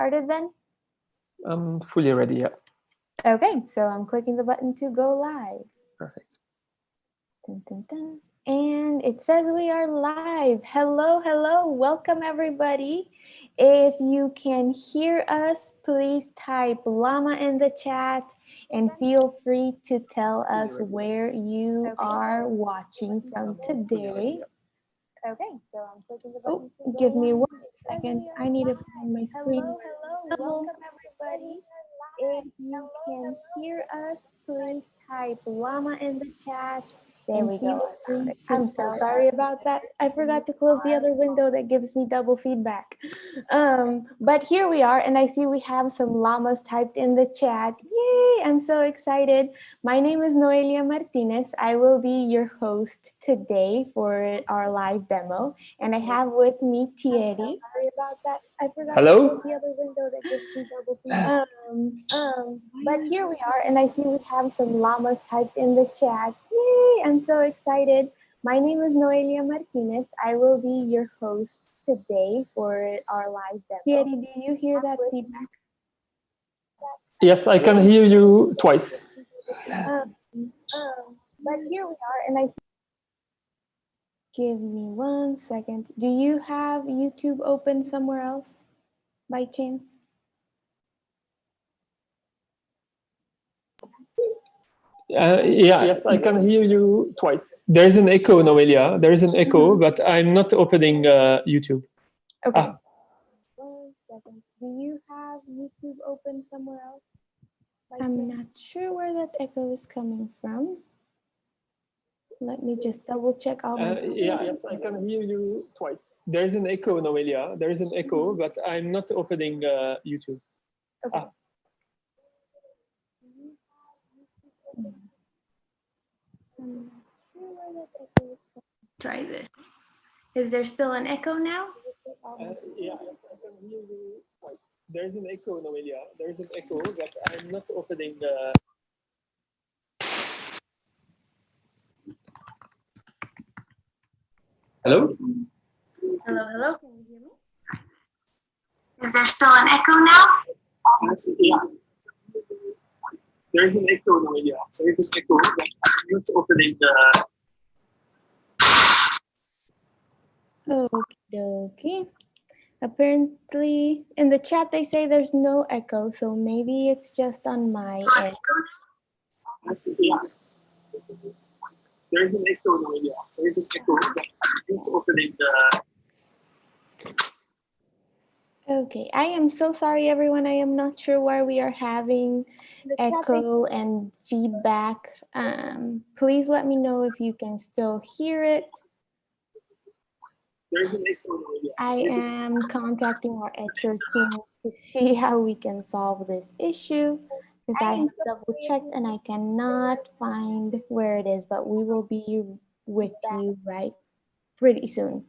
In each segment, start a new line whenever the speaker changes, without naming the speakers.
started then?
I'm fully ready, yeah.
Okay, so I'm clicking the button to go live.
Perfect.
Dun, dun, dun. And it says we are live. Hello, hello. Welcome, everybody. If you can hear us, please type llama in the chat and feel free to tell us where you are watching from today. Okay, so I'm clicking the button. Oh, give me 1 second. I need to find my screen.
Hello, welcome everybody.
If you can hear us, please type llama in the chat.
There we go.
I'm so sorry about that. I forgot to close the other window that gives me double feedback. But here we are, and I see we have some llamas typed in the chat. Yay, I'm so excited. My name is Noelia Martinez. I will be your host today for our live demo, and I have with me Thierry.
Sorry about that. I forgot
Hello?
to close the other window that gives me double feedback.
But here we are, and I see we have some llamas typed in the chat. Yay, I'm so excited. My name is Noelia Martinez. I will be your host today for our live demo. Thierry, do you hear that feedback?
Yes, I can hear you twice.
But here we are, and I give me 1 second. Do you have YouTube open somewhere else by chance?
Yes, I can hear you twice. There's an echo, Noelia. There is an echo, but I'm not opening YouTube.
Okay.
1 second. Do you have YouTube open somewhere else?
I'm not sure where that echo is coming from. Let me just double check all my
Yes, I can hear you twice. There's an echo, Noelia. There is an echo, but I'm not opening YouTube.
Okay. Try this. Is there still an echo now?
Yes, I can hear you twice. There's an echo, Noelia. There's an echo, but I'm not opening. Hello?
Hello, hello. Can you hear me?
Is there still an echo now?
Yes, There's an echo, Noelia. There's an echo, but I'm not opening
Okay. Apparently, in the chat they say there's no echo, so maybe it's just on my end.
Yes, There's an echo, Noelia. There's an echo, but I'm not opening
Okay, I am so sorry, everyone. I am not sure why we are having echo and feedback. Please let me know if you can still hear it.
There's an echo, Noelia.
I am contacting our etcher team to see how we can solve this issue, because I have double checked and I cannot find where it is, but we will be with you right pretty soon.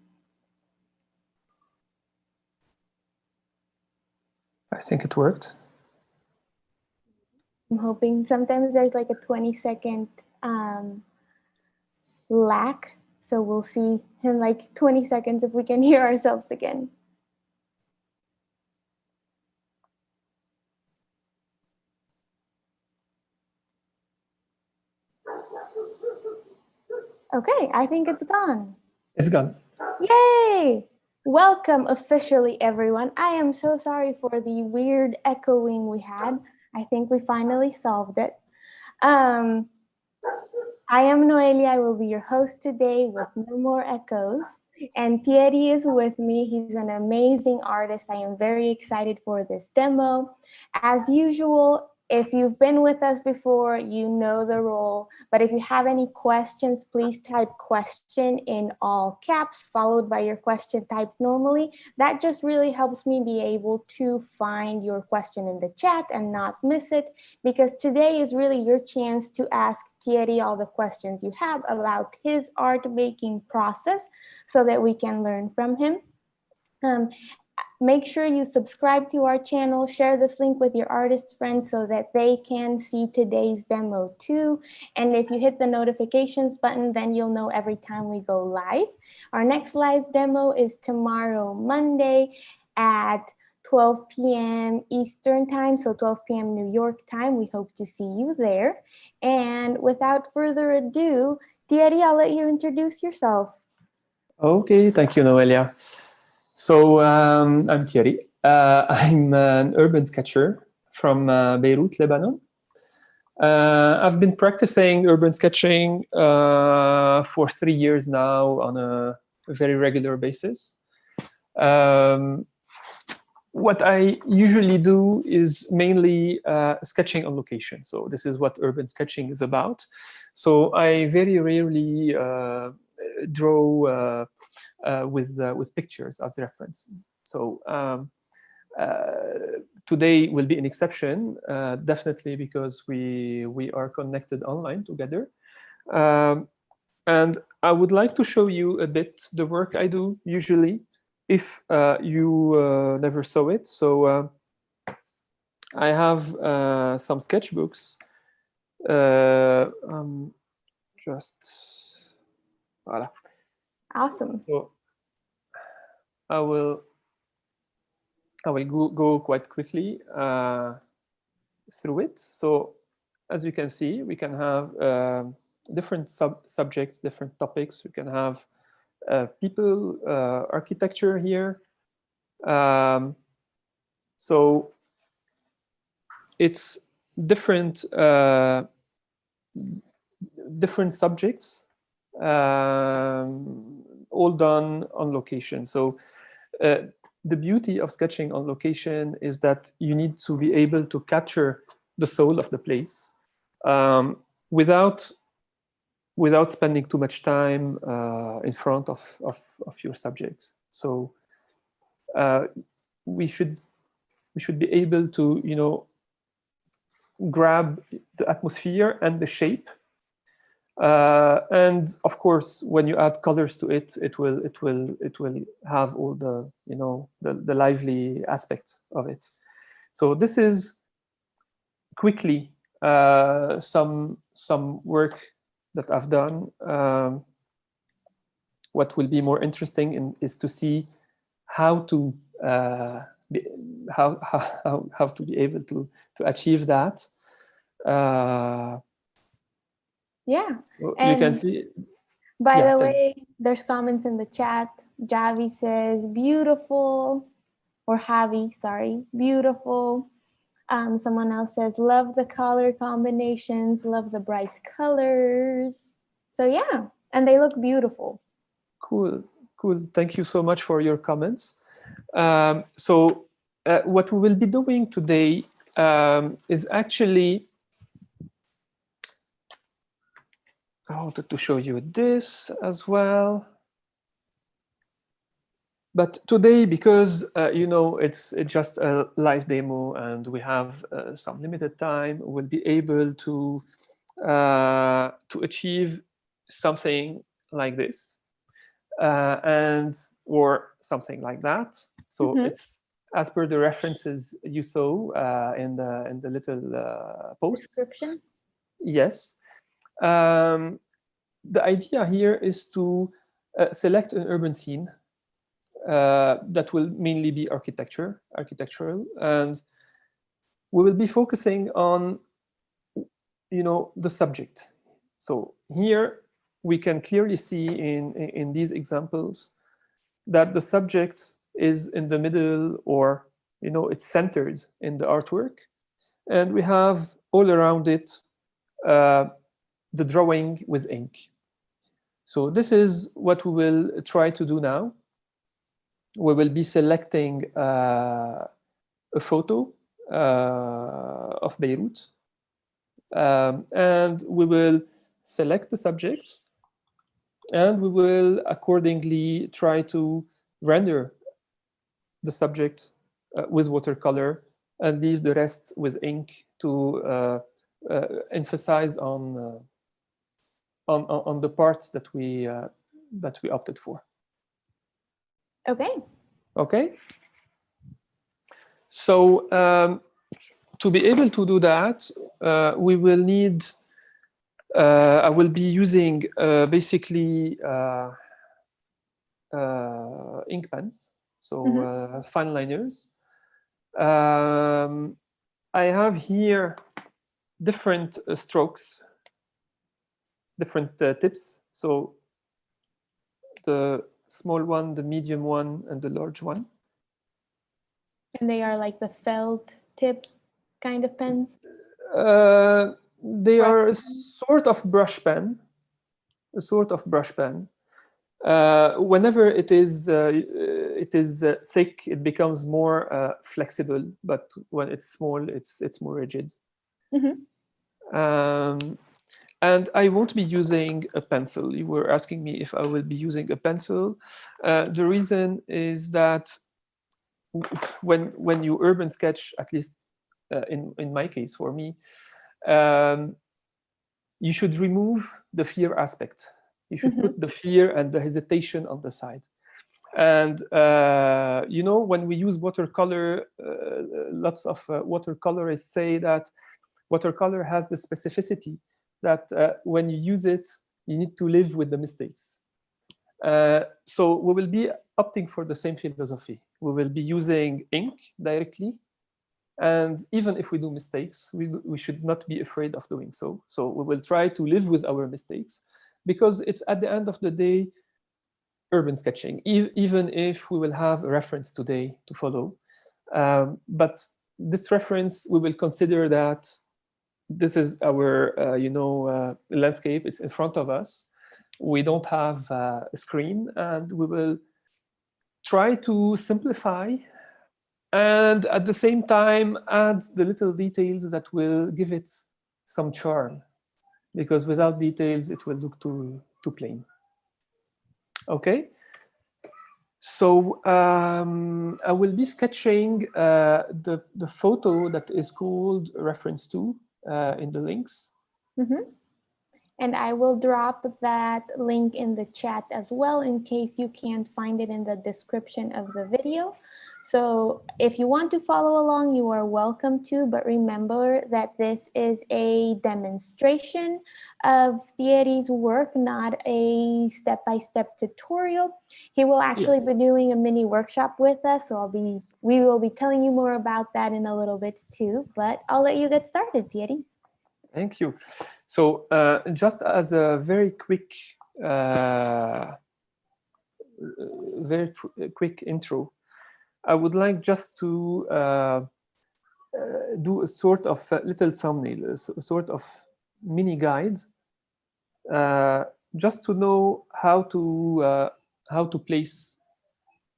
I think it worked.
I'm hoping. Sometimes there's like a 20-second lag, so we'll see in like 20 seconds if we can hear ourselves again. Okay, I think it's gone.
It's gone.
Yay! Welcome officially, everyone. I am so sorry for the weird echoing we had. I think we finally solved it. I am Noelia. I will be your host today with no more echoes. And Thierry is with me. He's an amazing artist. I am very excited for this demo. As usual, if you've been with us before, you know the role. But if you have any questions, please type question in all caps, followed by your question typed normally. That just really helps me be able to find your question in the chat and not miss it, because today is really your chance to ask Thierry all the questions you have about his art making process so that we can learn from him. Make sure you subscribe to our channel, share this link with your artist friends so that they can see today's demo too. And if you hit the notifications button, then you'll know every time we go live. Our next live demo is tomorrow, Monday at 12 p.m. Eastern time, so 12 p.m. New York time. We hope to see you there. And without further ado, Thierry, I'll let you introduce yourself.
Okay, thank you, Noelia. So I'm Thierry. I'm an urban sketcher from Beirut, Lebanon. I've been practicing urban sketching for 3 years now on a very regular basis. What I usually do is mainly sketching on location. So this is what urban sketching is about. So I very rarely draw with pictures as references. So today will be an exception, definitely because we are connected online together. And I would like to show you a bit the work I do usually, if you never saw it. So I have some sketchbooks. Just voila.
Awesome.
So I will go quite quickly through it. So as you can see, we can have different subjects, different topics. We can have people, architecture here. So it's different different subjects, all done on location. So the beauty of sketching on location is that you need to be able to capture the soul of the place without spending too much time in front of your subjects. So we should be able to grab the atmosphere and the shape, and of course when you add colors to it, it will have all the the lively aspects of it. So this is quickly some work that I've done. What will be more interesting is to see how to how to be able to achieve that.
Yeah.
You
And
can see.
by
Yeah,
the way, there's comments in the chat. Javi says, beautiful, or Javi, sorry, beautiful. Someone else says, love the color combinations, love the bright colors. So yeah, and they look beautiful.
Cool. Thank you so much for your comments. So what we will be doing today is actually, I wanted to show you this as well. But today, because it's just a live demo and we have some limited time, we'll be able to achieve something like this, or something like that. So it's as per the references you saw in the little posts.
Description.
Yes. The idea here is to select an urban scene that will mainly be architectural, and we will be focusing on the subject. So here we can clearly see in these examples that the subject is in the middle, or it's centered in the artwork, and we have all around it the drawing with ink. So this is what we will try to do now. We will be selecting a photo of Beirut, and we will select the subject, and we will accordingly try to render the subject with watercolor and leave the rest with ink to emphasize on the parts that we opted for. Okay. So to be able to do that, we will need. I will be using basically ink pens, so fine liners, I have here different strokes, different tips. So the small one, the medium one, and the large one.
And they are like the felt tip kind of pens?
They are a sort of brush pen, a sort of brush pen. Whenever it is thick, it becomes more flexible. But when it's small, it's more rigid. And I won't be using a pencil. You were asking me if I will be using a pencil. The reason is that when you urban sketch, at least in my case, for me, you should remove the fear aspect. You should put the fear and the hesitation on the side. And you know, when we use watercolor, lots of watercolorists say that watercolor has the specificity that when you use it, you need to live with the mistakes. So we will be opting for the same philosophy. We will be using ink directly. And even if we do mistakes, we should not be afraid of doing so. So we will try to live with our mistakes, because it's at the end of the day, urban sketching, even if we will have a reference today to follow. But this reference, we will consider that this is our landscape. It's in front of us. We don't have a screen, and we will try to simplify and at the same time add the little details that will give it some charm, because without details it will look too plain. Okay, so I will be sketching the photo that is called reference to in the links.
And I will drop that link in the chat as well, in case you can't find it in the description of the video. So if you want to follow along, you are welcome to, but remember that this is a demonstration of Thierry's work, not a step-by-step tutorial. He will actually be doing a mini workshop with us, so we will be telling you more about that in a little bit too, but I'll let you get started, Thierry.
Thank you. So just as a very quick intro, I would like just to do a sort of little thumbnail, a sort of mini guide, just to know how to place,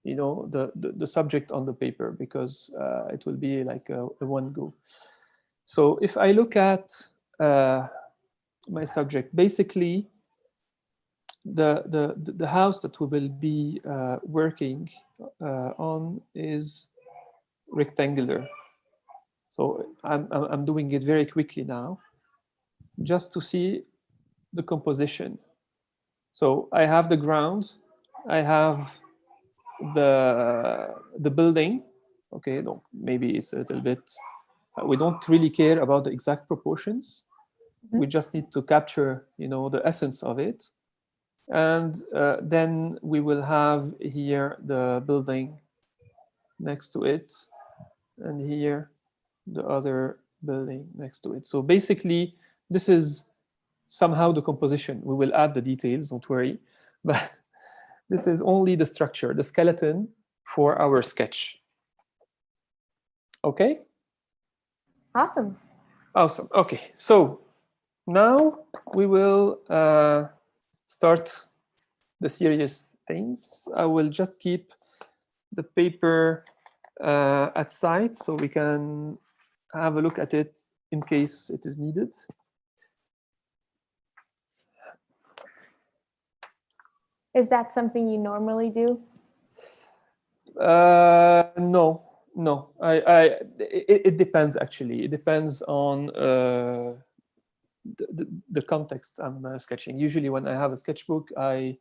you know, the subject on the paper, because it will be like a one go. So if I look at my subject, basically the house that we will be working on is rectangular. So I'm doing it very quickly now, just to see the composition. So I have the ground, I have the building. Okay, no, maybe it's a little bit. We don't really care about the exact proportions. We just need to capture, you know, the essence of it. And then we will have here the building next to it, and here the other building next to it. So basically, this is somehow the composition. We will add the details, don't worry. But this is only the structure, the skeleton for our sketch. Okay?
Awesome.
Awesome. Okay, so now we will start the serious things. I will just keep the paper at side so we can have a look at it in case it is needed.
Is that something you normally do?
No. It depends, actually. It depends on the context I'm sketching. Usually when I have a sketchbook, I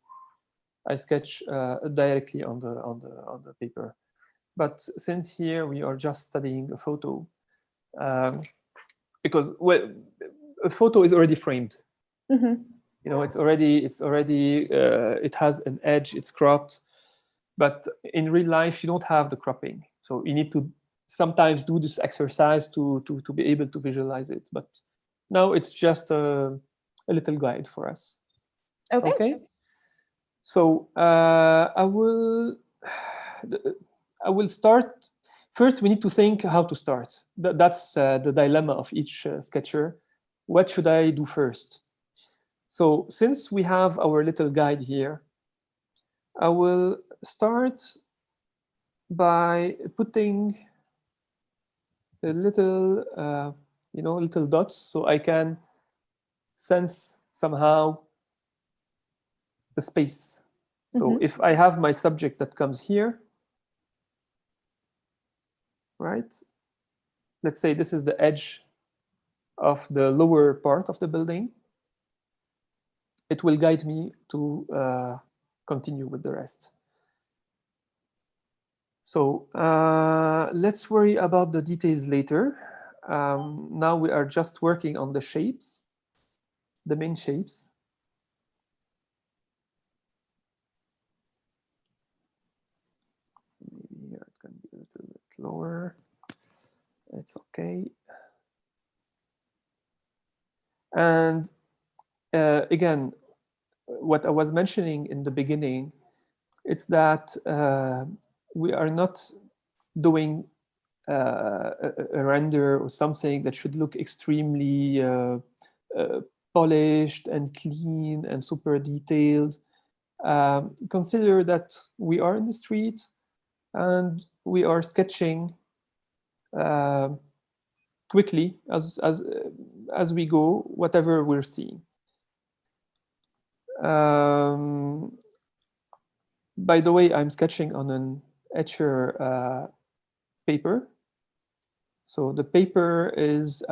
sketch directly on the paper. But since here we are just studying a photo, because a photo is already framed. You know, it has an edge, it's cropped. But in real life, you don't have the cropping. So you need to sometimes do this exercise to be able to visualize it. But now it's just a little guide for us.
Okay.
So I will start. First, we need to think how to start. That's the dilemma of each sketcher. What should I do first? So since we have our little guide here, I will start by putting a little, little dots, so I can sense somehow the space. So if I have my subject that comes here, right? Let's say this is the edge of the lower part of the building. It will guide me to continue with the rest. So let's worry about the details later. Now we are just working on the shapes, the main shapes. Maybe here it can be a little bit lower. It's okay. And again, what I was mentioning in the beginning, it's that we are not doing a render or something that should look extremely polished and clean and super detailed. Consider that we are in the street and we are sketching quickly as we go, whatever we're seeing. By the way, I'm sketching on an etcher paper. So the paper is,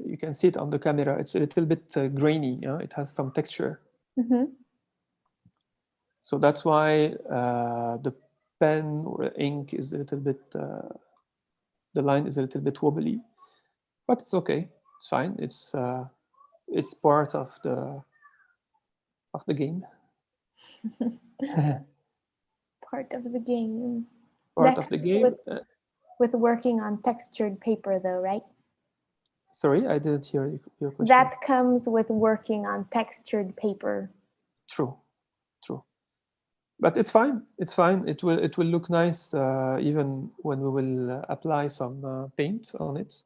you can see it on the camera, it's a little bit grainy, it has some texture. So that's why the pen or ink is a little bit, the line is a little bit wobbly, but it's okay, it's fine. It's part of the game.
Part of the game.
Part of the game.
With working on textured paper though, right?
Sorry, I didn't hear your question.
That comes with working on textured paper.
True. But it's fine. It's fine. It will look nice even when we will apply some paint on it.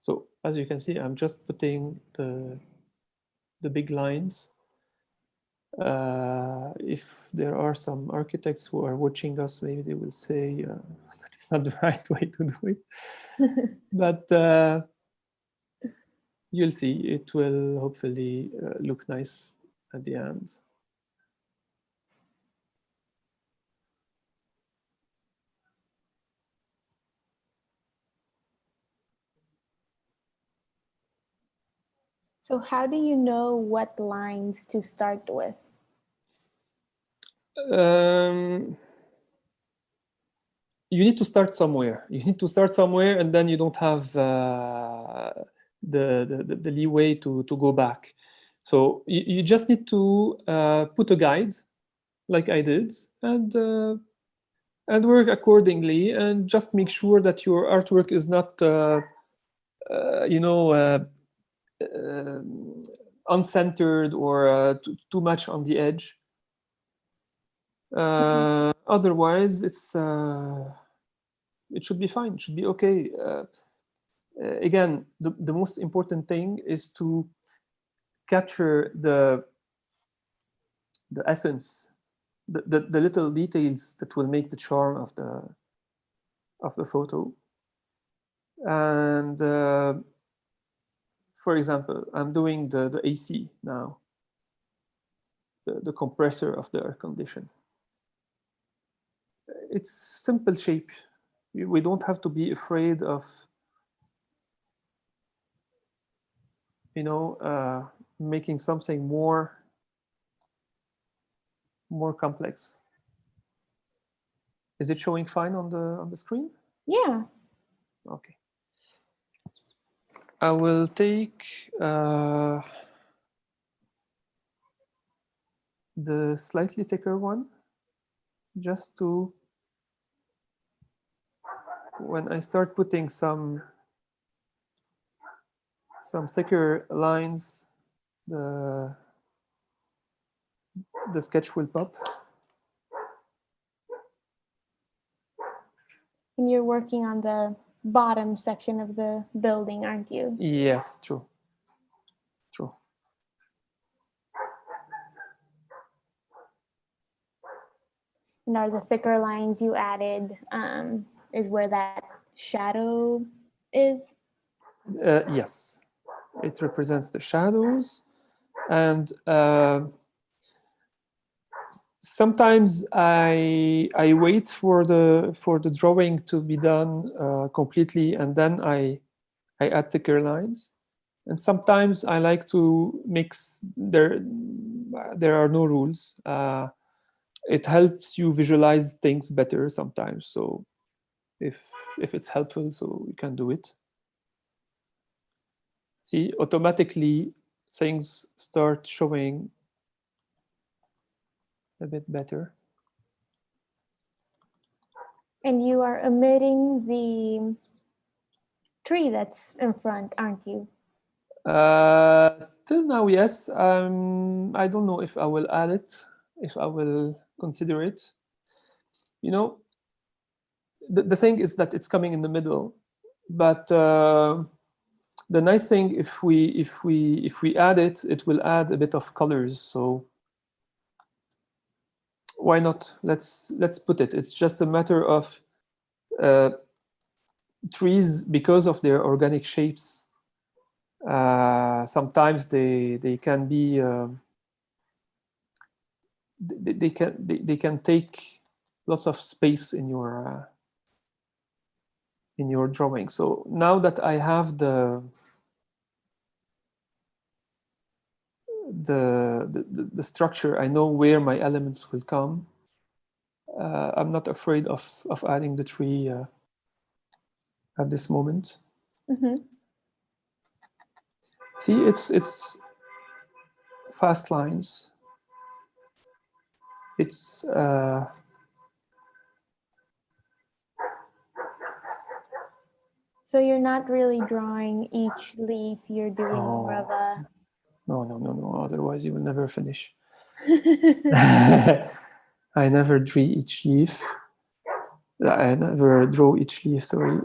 So as you can see, I'm just putting the big lines. If there are some architects who are watching us, maybe they will say that is not the right way to do it. But you'll see, it will hopefully look nice at the end.
So how do you know what lines to start with?
You need to start somewhere. And then you don't have the leeway to go back. So you just need to put a guide, like I did, and work accordingly, and just make sure that your artwork is not, uncentered or too much on the edge. Otherwise, it should be fine. It should be okay. Again, the most important thing is to capture the essence, the little details that will make the charm of the photo. And for example, I'm doing the AC now, the compressor of the air condition. It's simple shape. We don't have to be afraid of, making something more complex. Is it showing fine on the screen?
Yeah.
Okay. I will take the slightly thicker one, just to, when I start putting some thicker lines, the sketch will pop.
And you're working on the bottom section of the building, aren't you?
Yes, true. True.
And are the thicker lines you added is where that shadow is?
Yes, it represents the shadows, and sometimes I wait for the drawing to be done completely, and then I add thicker lines. And sometimes I like to mix. There are no rules. It helps you visualize things better sometimes. So if it's helpful, so you can do it. See, automatically things start showing a bit better.
And you are omitting the tree that's in front, aren't you?
Till now, yes. I don't know if I will add it, if I will consider it. You know, the thing is that it's coming in the middle, but the nice thing, if we add it, it will add a bit of colors. So why not? Let's put it. It's just a matter of trees, because of their organic shapes. Sometimes they can be they can take lots of space in your drawing. So now that I have the structure, I know where my elements will come. I'm not afraid of adding the tree at this moment.
Mm-hmm.
See, it's fast lines. It's
So you're not really drawing each leaf, you're doing more of a...
No. Otherwise, you will never finish. I never draw each leaf. I never draw each leaf. Sorry.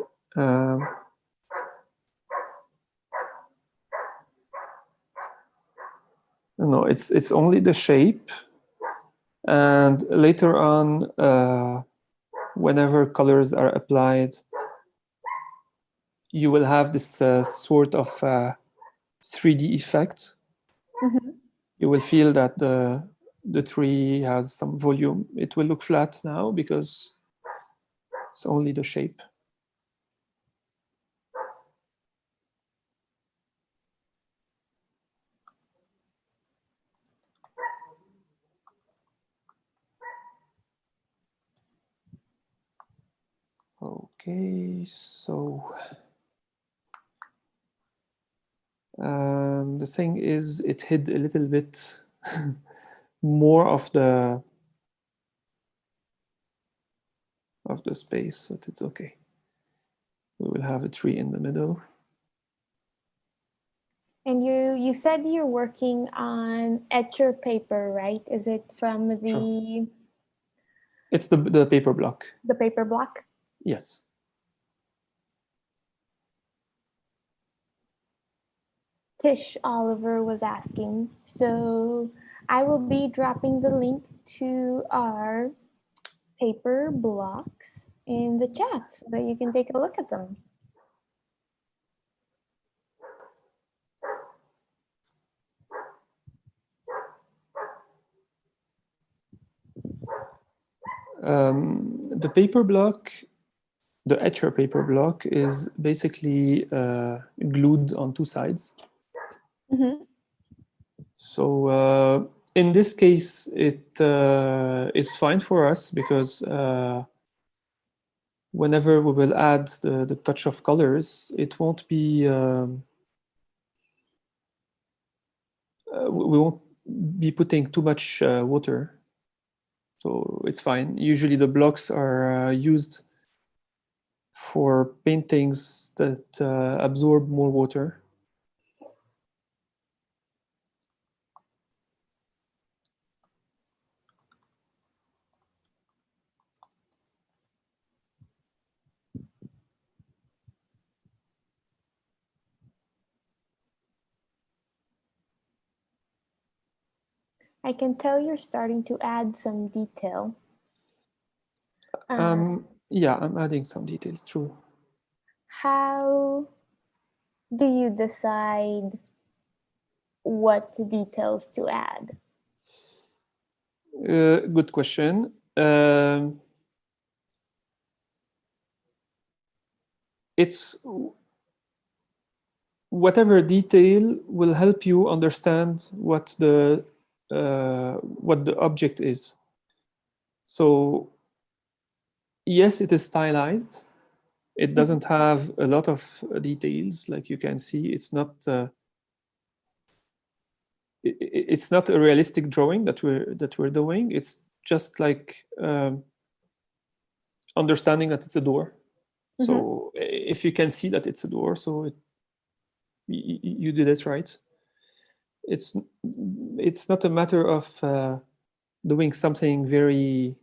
No, it's only the shape, and later on, whenever colors are applied, you will have this sort of 3D effect.
Mm-hmm.
You will feel that the tree has some volume. It will look flat now because it's only the shape. Okay, so the thing is, it hid a little bit more of the space, but it's okay. We will have a tree in the middle.
And you said you're working on etcher paper, right? Is it from the...
Sure. It's the paper block.
The paper block?
Yes.
Tish Oliver was asking. So I will be dropping the link to our paper blocks in the chat so that you can take a look at them.
The paper block, the etcher paper block, is basically glued on two sides.
Mm-hmm.
So in this case, it's fine for us because whenever we will add the touch of colors, it won't be we won't be putting too much water, so it's fine. Usually the blocks are used for paintings that absorb more water.
I can tell you're starting to add some detail.
Yeah, I'm adding some details, true.
How do you decide what details to add?
Good question. It's whatever detail will help you understand what the object is. So yes, it is stylized. It doesn't have a lot of details, like you can see. It's not it's not a realistic drawing that we're doing. It's just like understanding that it's a door. So if you can see that it's a door, so you did it right. It's not a matter of doing something very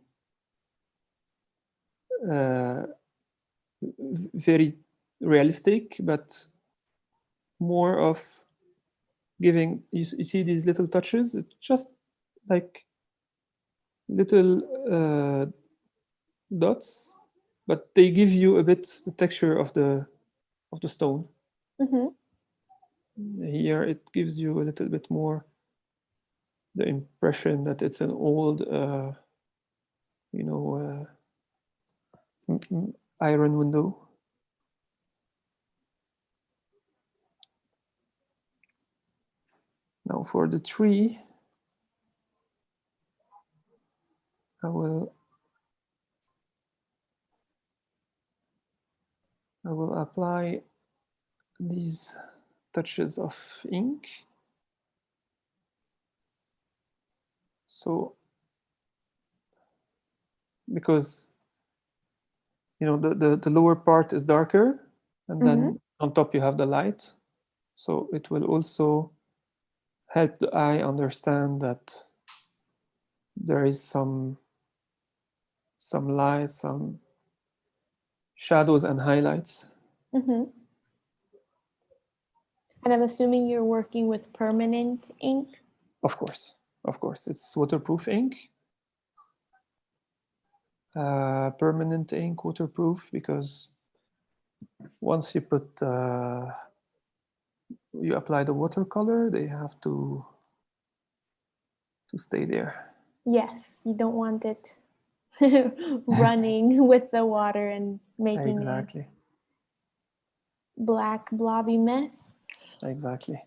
very realistic, but more of giving. You see these little touches. It's just like little dots, but they give you a bit the texture of the stone. Here it gives you a little bit more the impression that it's an old iron window. Now for the tree, I will apply these touches of ink. So because the lower part is darker, and then on top you have the light, so it will also help the eye understand that there is some light, some shadows and highlights.
And I'm assuming you're working with permanent ink?
Of course. It's waterproof ink. Permanent ink, waterproof, because once you put you apply the watercolor, they have to stay there.
Yes, you don't want it running with the water and making
Exactly.
a black blobby mess.
Exactly.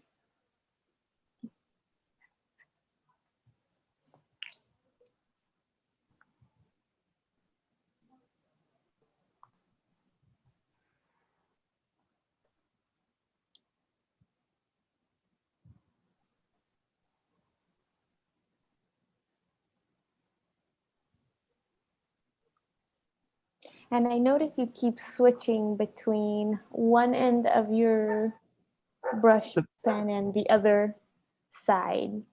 And I notice you keep switching between one end of your brush pen and the other side.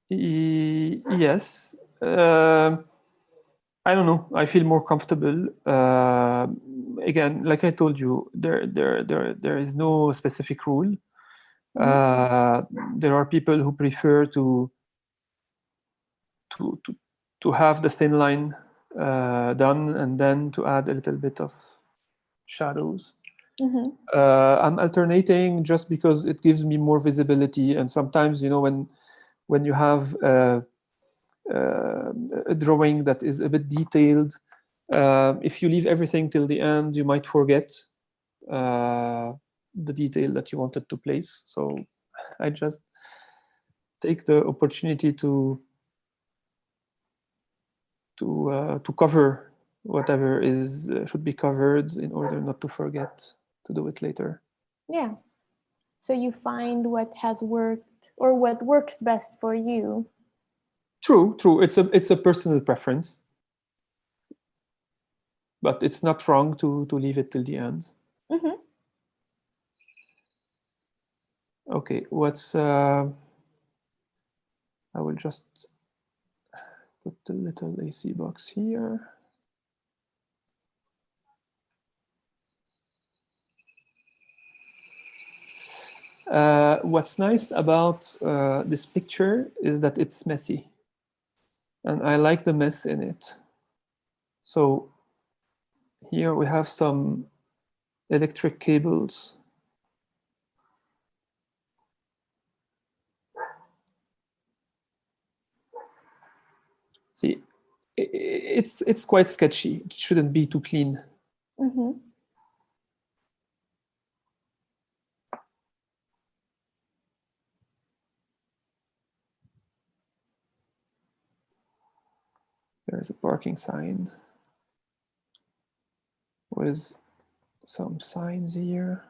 Yes. I don't know. I feel more comfortable. Again, like I told you, there is no specific rule. There are people who prefer to have the thin line done and then to add a little bit of shadows. I'm alternating just because it gives me more visibility, and sometimes when you have a drawing that is a bit detailed, if you leave everything till the end, you might forget the detail that you wanted to place. So I just take the opportunity to cover whatever is should be covered in order not to forget to do it later.
Yeah. So you find what has worked or what works best for you.
True, true. It's a personal preference, but it's not wrong to leave it till the end.
Mm-hmm.
Okay, I will just put the little AC box here. What's nice about this picture is that it's messy, and I like the mess in it. So here we have some electric cables. See, it's quite sketchy. It shouldn't be too clean.
Mm-hmm.
There's a parking sign with some signs here.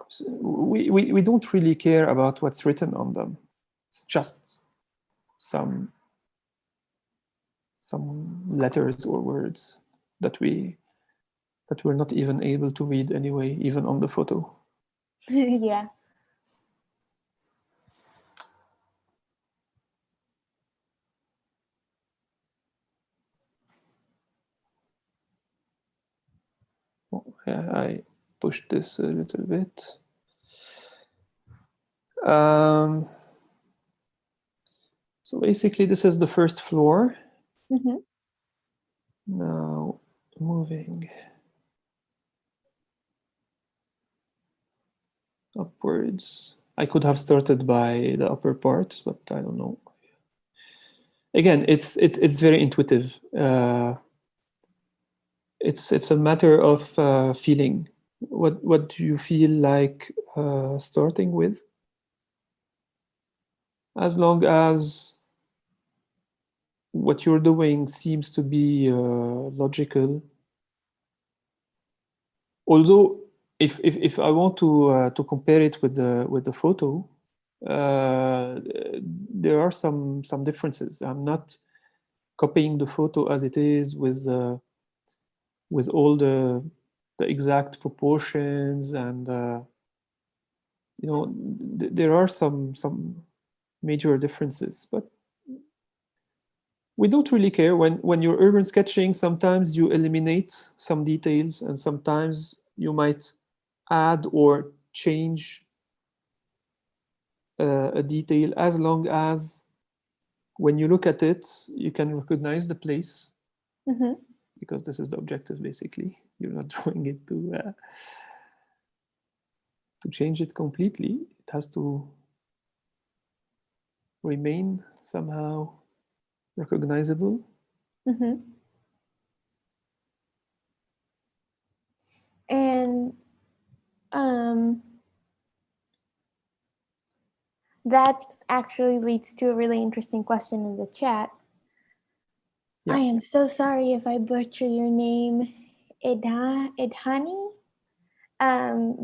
So we don't really care about what's written on them. It's just some letters or words that we're not even able to read anyway, even on the photo.
Yeah.
Oh, yeah, I pushed this a little bit. So basically, this is the first floor.
Mm-hmm.
Now moving upwards. I could have started by the upper part, but I don't know. Again, it's very intuitive. It's a matter of feeling. What do you feel like starting with? As long as what you're doing seems to be logical. Although, if I want to compare it with the photo, there are some differences. I'm not copying the photo as it is with all the exact proportions, and you know, there are some major differences, but we don't really care. When you're urban sketching, sometimes you eliminate some details, and sometimes you might add or change a detail, as long as when you look at it, you can recognize the place.
Mm-hmm.
Because this is the objective, basically. You're not drawing it to change it completely. It has to remain somehow recognizable.
Mm-hmm. And that actually leads to a really interesting question in the chat.
Yeah.
I am so sorry if I butcher your name, Idhani.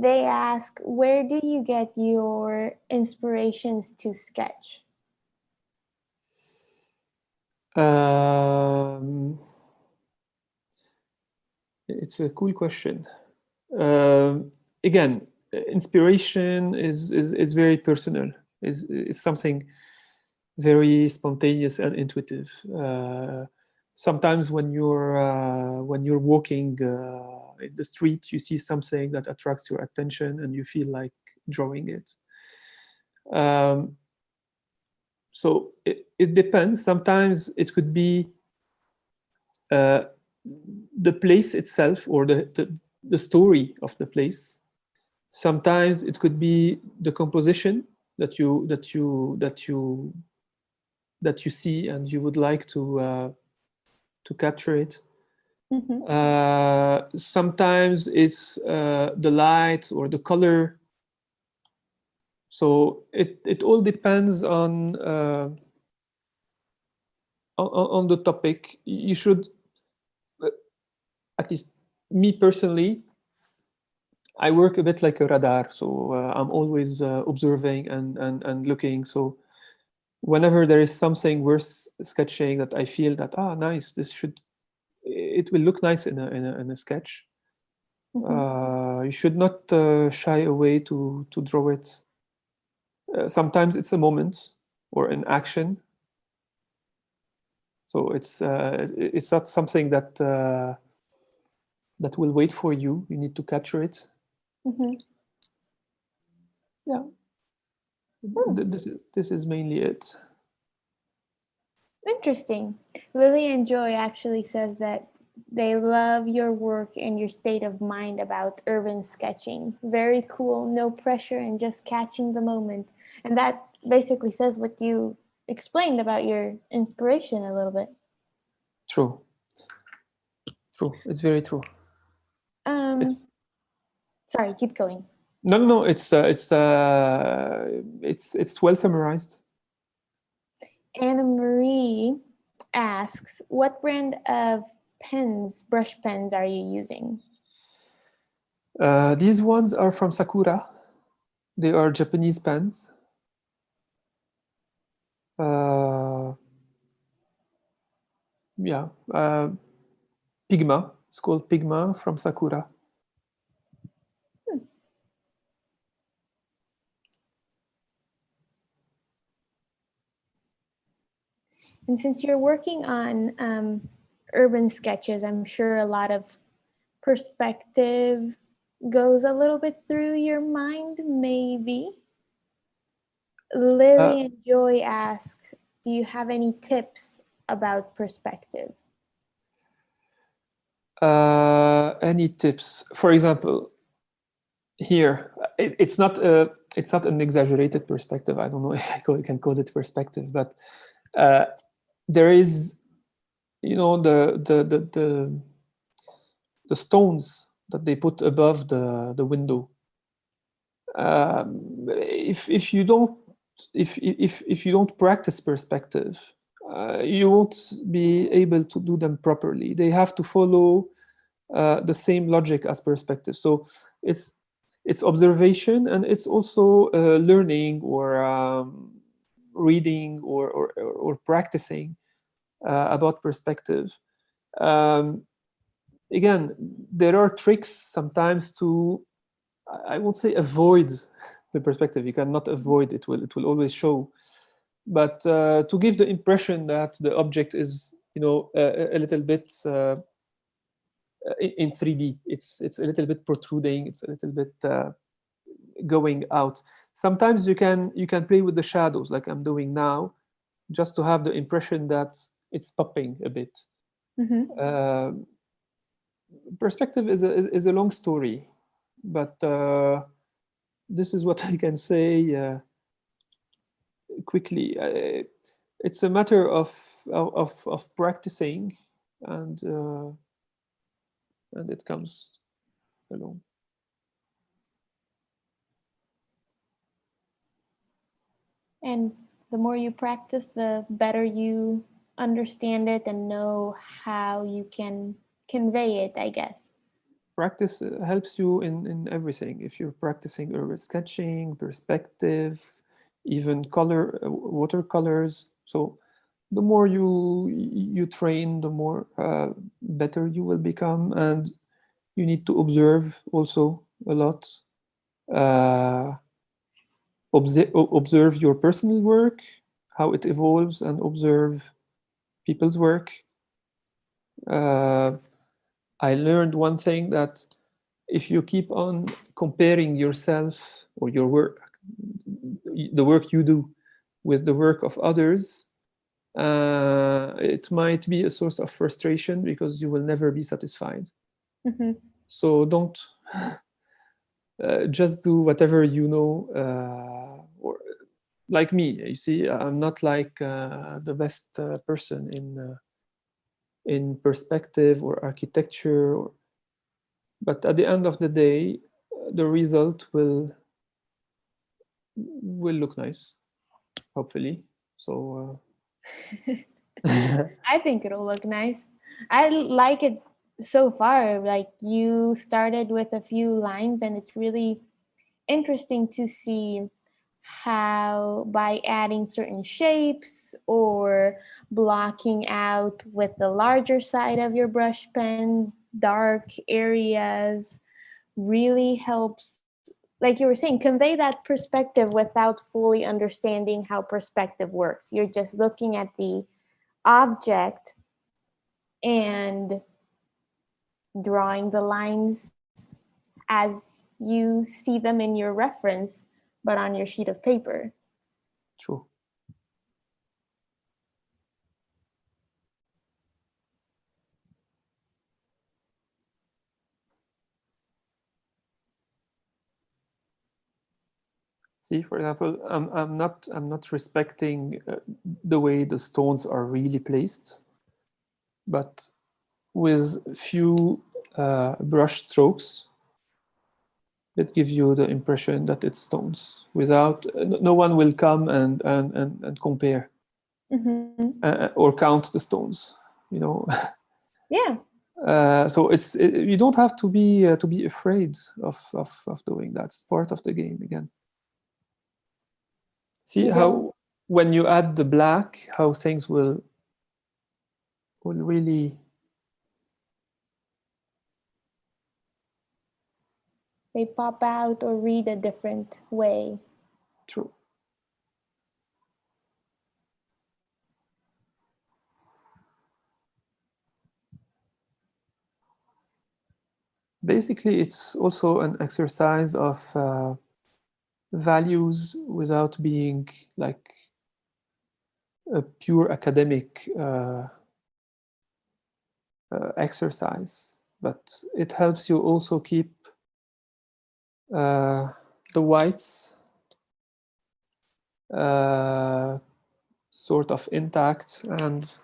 They ask, where do you get your inspirations to sketch?
It's a cool question. Again, inspiration is very personal. Is something very spontaneous and intuitive. Sometimes when you're walking in the street, you see something that attracts your attention, and you feel like drawing it. So it depends. Sometimes it could be the place itself, or the story of the place. Sometimes it could be the composition that you see, and you would like to capture it.
Mm-hmm.
Sometimes it's the light or the color. So it all depends on the topic. You should, at least me personally, I work a bit like a radar, so I'm always observing and looking. So whenever there is something worth sketching that I feel that nice, it will look nice in a sketch. You should not shy away to draw it. Sometimes it's a moment or an action. So it's not something that will wait for you. You need to capture it. Yeah. This is mainly it.
Interesting. Lily and Joy actually says that they love your work and your state of mind about urban sketching. Very cool, no pressure, and just catching the moment. And that basically says what you explained about your inspiration a little bit.
True. It's very true.
Sorry, keep going.
No. It's well summarized.
Anna Marie asks, what brand of brush pens are you using?
These ones are from Sakura. They are Japanese pens. Pigma. It's called Pigma from Sakura.
And since you're working on urban sketches, I'm sure a lot of perspective goes a little bit through your mind, maybe. Lily and Joy ask, do you have any tips about perspective?
Any tips? For example, here, it's not an exaggerated perspective. I don't know if I can call it perspective, but there is, the stones that they put above the window. If you don't practice perspective, you won't be able to do them properly. They have to follow the same logic as perspective. So it's observation, and it's also learning or reading or practicing about perspective. Again, there are tricks sometimes to, I won't say avoid the perspective. You cannot avoid it. It will always show. But to give the impression that the object is, a little bit in 3D. It's a little bit protruding. It's a little bit going out. Sometimes you can play with the shadows, like I'm doing now, just to have the impression that it's popping a bit. Perspective is a long story, but this is what I can say quickly. It's a matter of practicing, and it comes along.
And the more you practice, the better you understand it and know how you can convey it, I guess.
Practice helps you in everything. If you're practicing urban sketching, perspective, even watercolors. So the more you train, the more better you will become, and you need to observe also a lot. Observe your personal work, how it evolves, and observe people's work. I learned one thing, that if you keep on comparing yourself or your work, the work you do, with the work of others, it might be a source of frustration because you will never be satisfied. So don't just do whatever you know, or like me. You see, I'm not like the best person in perspective or architecture, but at the end of the day, the result will look nice, hopefully. So
I think it'll look nice. I like it so far. Like, you started with a few lines, and it's really interesting to see how by adding certain shapes or blocking out with the larger side of your brush pen dark areas really helps, like you were saying, convey that perspective without fully understanding how perspective works. You're just looking at the object and drawing the lines as you see them in your reference, but on your sheet of paper.
True. See, for example, I'm not respecting the way the stones are really placed, but with few brush strokes, it gives you the impression that it's stones. Without, no one will come and compare or count the stones. You know.
Yeah.
So you don't have to be afraid of doing that. It's part of the game again. See how when you add the black, how things will really.
They pop out or read a different way.
True. Basically, it's also an exercise of values without being like a pure academic exercise, but it helps you also keep the whites sort of intact and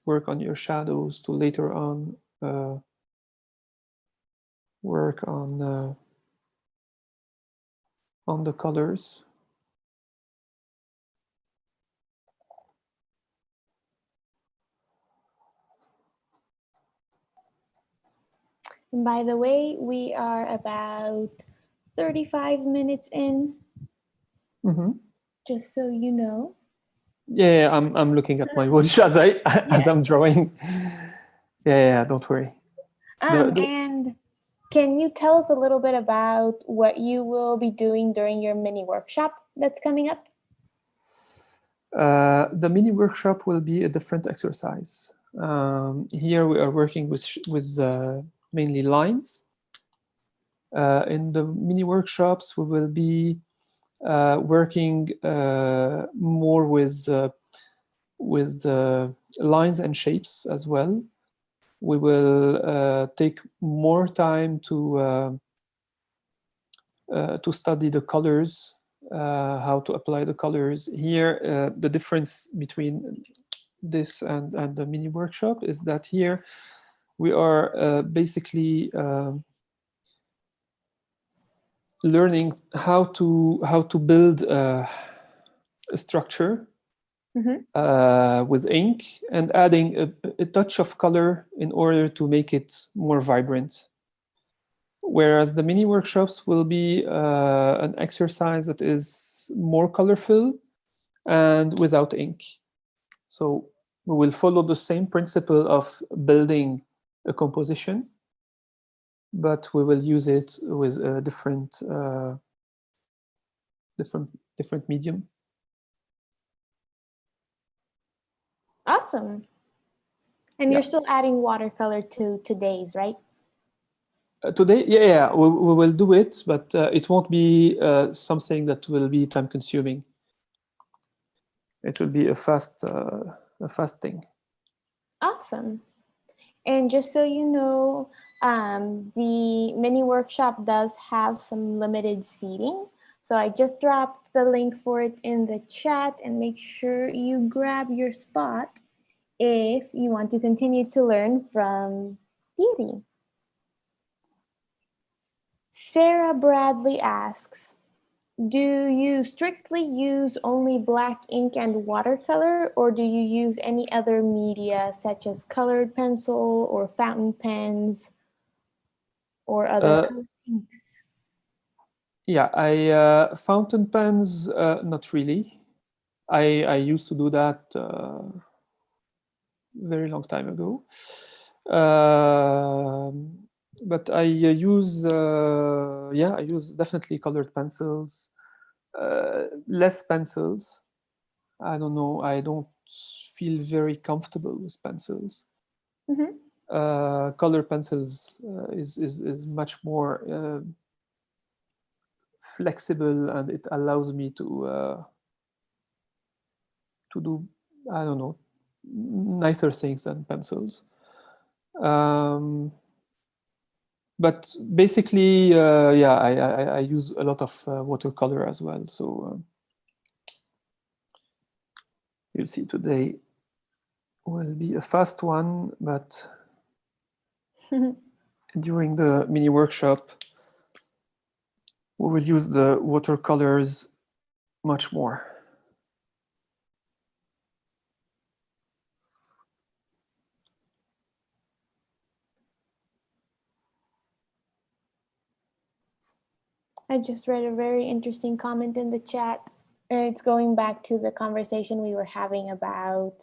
work on your shadows to later on work on the colors.
And by the way, we are about 35 minutes in, just so you know.
Yeah, I'm looking at my watch as I'm drawing. Yeah, don't worry.
And can you tell us a little bit about what you will be doing during your mini workshop that's coming up?
The mini workshop will be a different exercise. Here we are working with mainly lines. In the mini workshops, we will be working more with lines and shapes as well. We will take more time to study the colors, how to apply the colors. Here, the difference between this and the mini workshop is that here we are basically learning how to build a structure with ink and adding a touch of color in order to make it more vibrant. Whereas the mini workshops will be an exercise that is more colorful and without ink. So we will follow the same principle of building a composition, but we will use it with a different medium.
Awesome. And you're still adding watercolor to today's, right?
Today, yeah, we will do it, but it won't be something that will be time consuming. It will be a fast thing.
Awesome. And just so you know, the mini workshop does have some limited seating. So I just dropped the link for it in the chat, and make sure you grab your spot if you want to continue to learn from Thierry. Sarah Bradley asks, Do you strictly use only black ink and watercolor, or do you use any other media such as colored pencil or fountain pens or other
Uh,
colored inks?
yeah, fountain pens, not really. I used to do that very long time ago. But I use yeah, I use definitely colored pencils, less pencils. I don't know. I don't feel very comfortable with pencils.
Mm-hmm.
Color pencils is much more flexible, and it allows me to do, I don't know, nicer things than pencils. Um, but basically, yeah, I use a lot of watercolor as well. So you'll see today will be a fast one, but during the mini workshop, we will use the watercolors much more.
I just read a very interesting comment in the chat. It's going back to the conversation we were having about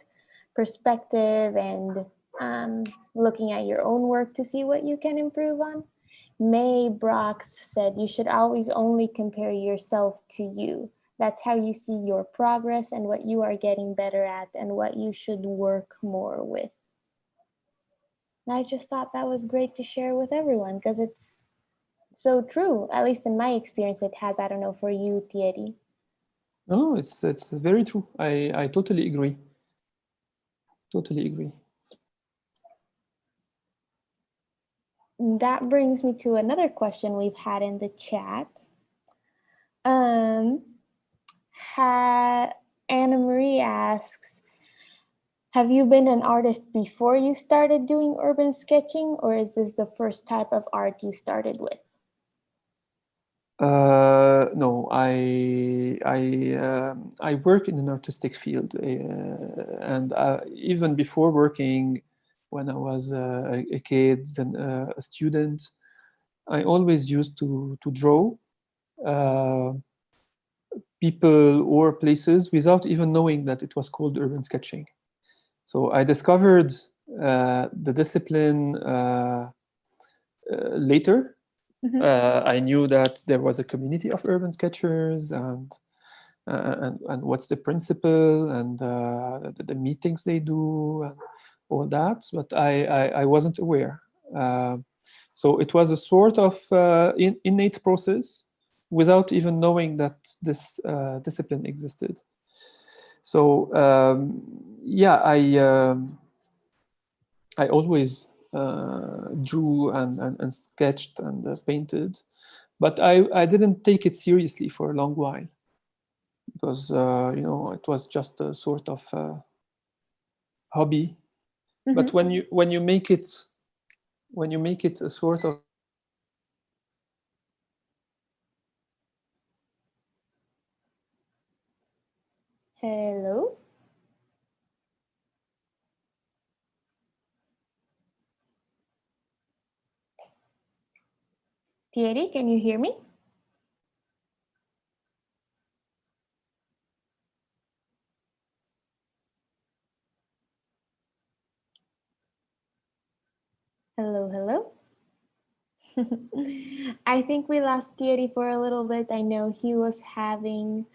perspective and looking at your own work to see what you can improve on. May Brox said, "You should always only compare yourself to you. That's how you see your progress and what you are getting better at and what you should work more with." And I just thought that was great to share with everyone because it's so true. At least in my experience, it has. I don't know for you, Thierry.
No, it's very true. I totally agree. Totally agree.
That brings me to another question we've had in the chat. Um, Anna Marie asks, have you been an artist before you started doing urban sketching, or is this the first type of art you started with?
No, I work in an artistic field, and even before working, when I was a kid and a student, I always used to draw uh, people or places without even knowing that it was called urban sketching. So I discovered the discipline later.
Mm-hmm.
I knew that there was a community of urban sketchers, and what's the principle, and the meetings they do, and all that. But I wasn't aware. So it was a sort of innate process without even knowing that this discipline existed. So yeah, I always drew and sketched and painted, but I didn't take it seriously for a long while because you know, it was just a sort of hobby. But
Mm-hmm.
when you make it a sort of
Hello? Thierry, can you hear me? Hello, hello. I think we lost Thierry for a little bit. I know he was having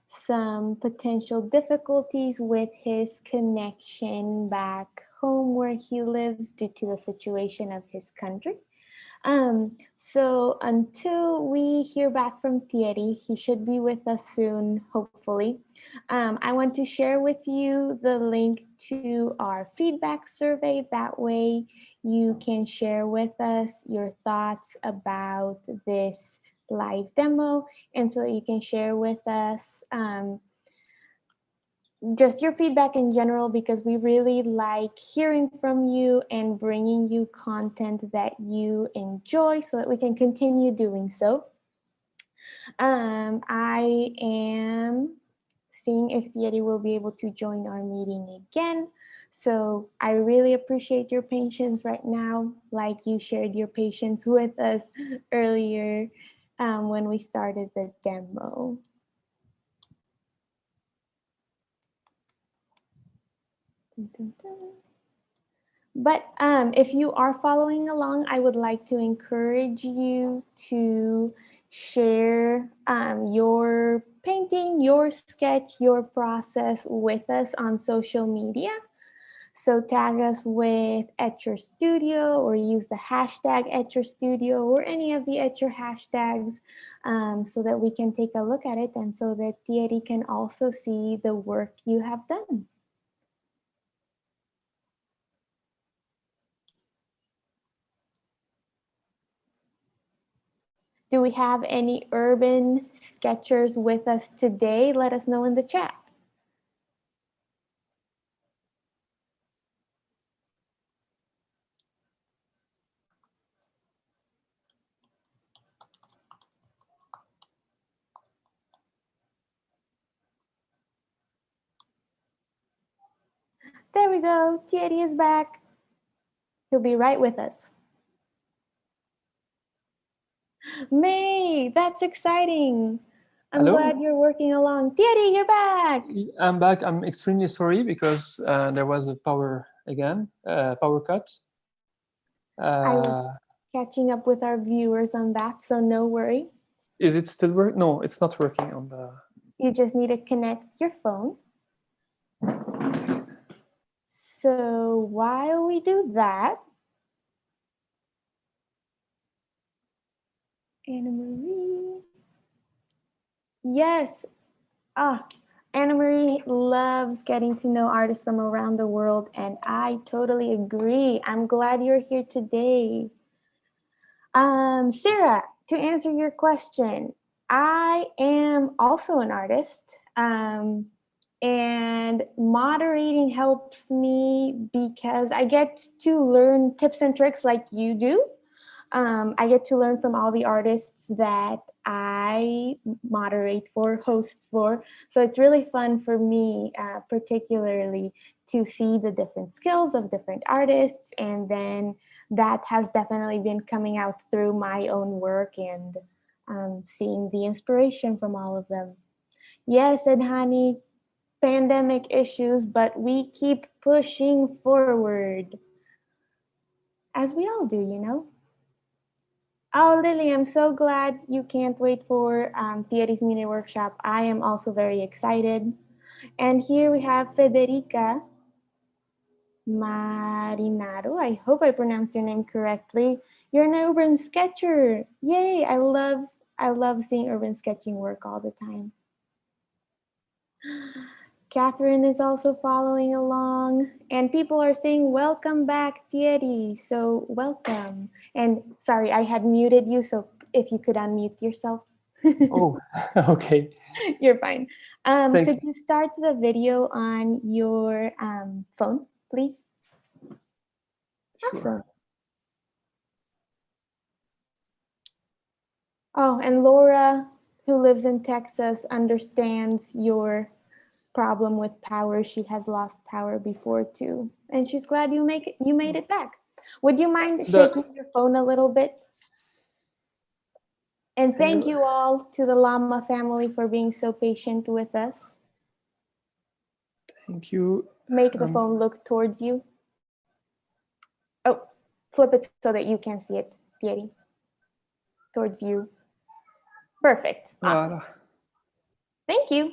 some potential difficulties with his connection back home where he lives due to the situation of his country. So until we hear back from Thierry, he should be with us soon, hopefully. I want to share with you the link to our feedback survey. That way you can share with us your thoughts about this live demo, and so you can share with us just your feedback in general, because we really like hearing from you and bringing you content that you enjoy so that we can continue doing so. I am seeing if Thierry will be able to join our meeting again. So I really appreciate your patience right now, like you shared your patience with us earlier when we started the demo. Dun, dun, dun. But if you are following along, I would like to encourage you to share your painting, your sketch, your process with us on social media. So tag us with Etcher Studio or use the hashtag Etcher Studio or any of the Etcher hashtags so that we can take a look at it and so that Thierry can also see the work you have done. Do we have any urban sketchers with us today? Let us know in the chat. There we go. Thierry is back. He'll be right with us. May, that's exciting. I'm
Hello?
glad you're working along. Thierry, you're back.
I'm back. I'm extremely sorry because there was a power cut.
I was catching up with our viewers on that, so no worry.
Is it still working? No, it's not working on the...
You just need to connect your phone.
1 second.
So while we do that, Anna Marie. Yes. Anna Marie loves getting to know artists from around the world, and I totally agree. I'm glad you're here today. Sarah, to answer your question, I am also an artist, and moderating helps me because I get to learn tips and tricks like you do. I get to learn from all the artists that I moderate for, hosts for. So it's really fun for me, particularly to see the different skills of different artists. And then that has definitely been coming out through my own work and seeing the inspiration from all of them. Yes, Adhani, pandemic issues, but we keep pushing forward. As we all do, you know? Oh, Lily, I'm so glad you can't wait for Thierry's mini workshop. I am also very excited. And here we have Federica Marinaro. I hope I pronounced your name correctly. You're an urban sketcher. Yay, I love seeing urban sketching work all the time. Catherine is also following along, and people are saying, welcome back, Thierry. So welcome. And sorry, I had muted you, so if you could unmute yourself.
Oh, okay.
You're fine. Could
you.
you start the video on your phone, please?
Sure.
Awesome. Oh, and Laura, who lives in Texas, understands your problem with power. She has lost power before too, and she's glad you made it back. Would you mind shaking your phone a little bit? And thank you all to the Llama family for being so patient with us.
Thank you.
Make the phone look towards you. Oh, flip it so that you can see it, Thierry. Towards you. Perfect. Awesome. Thank you.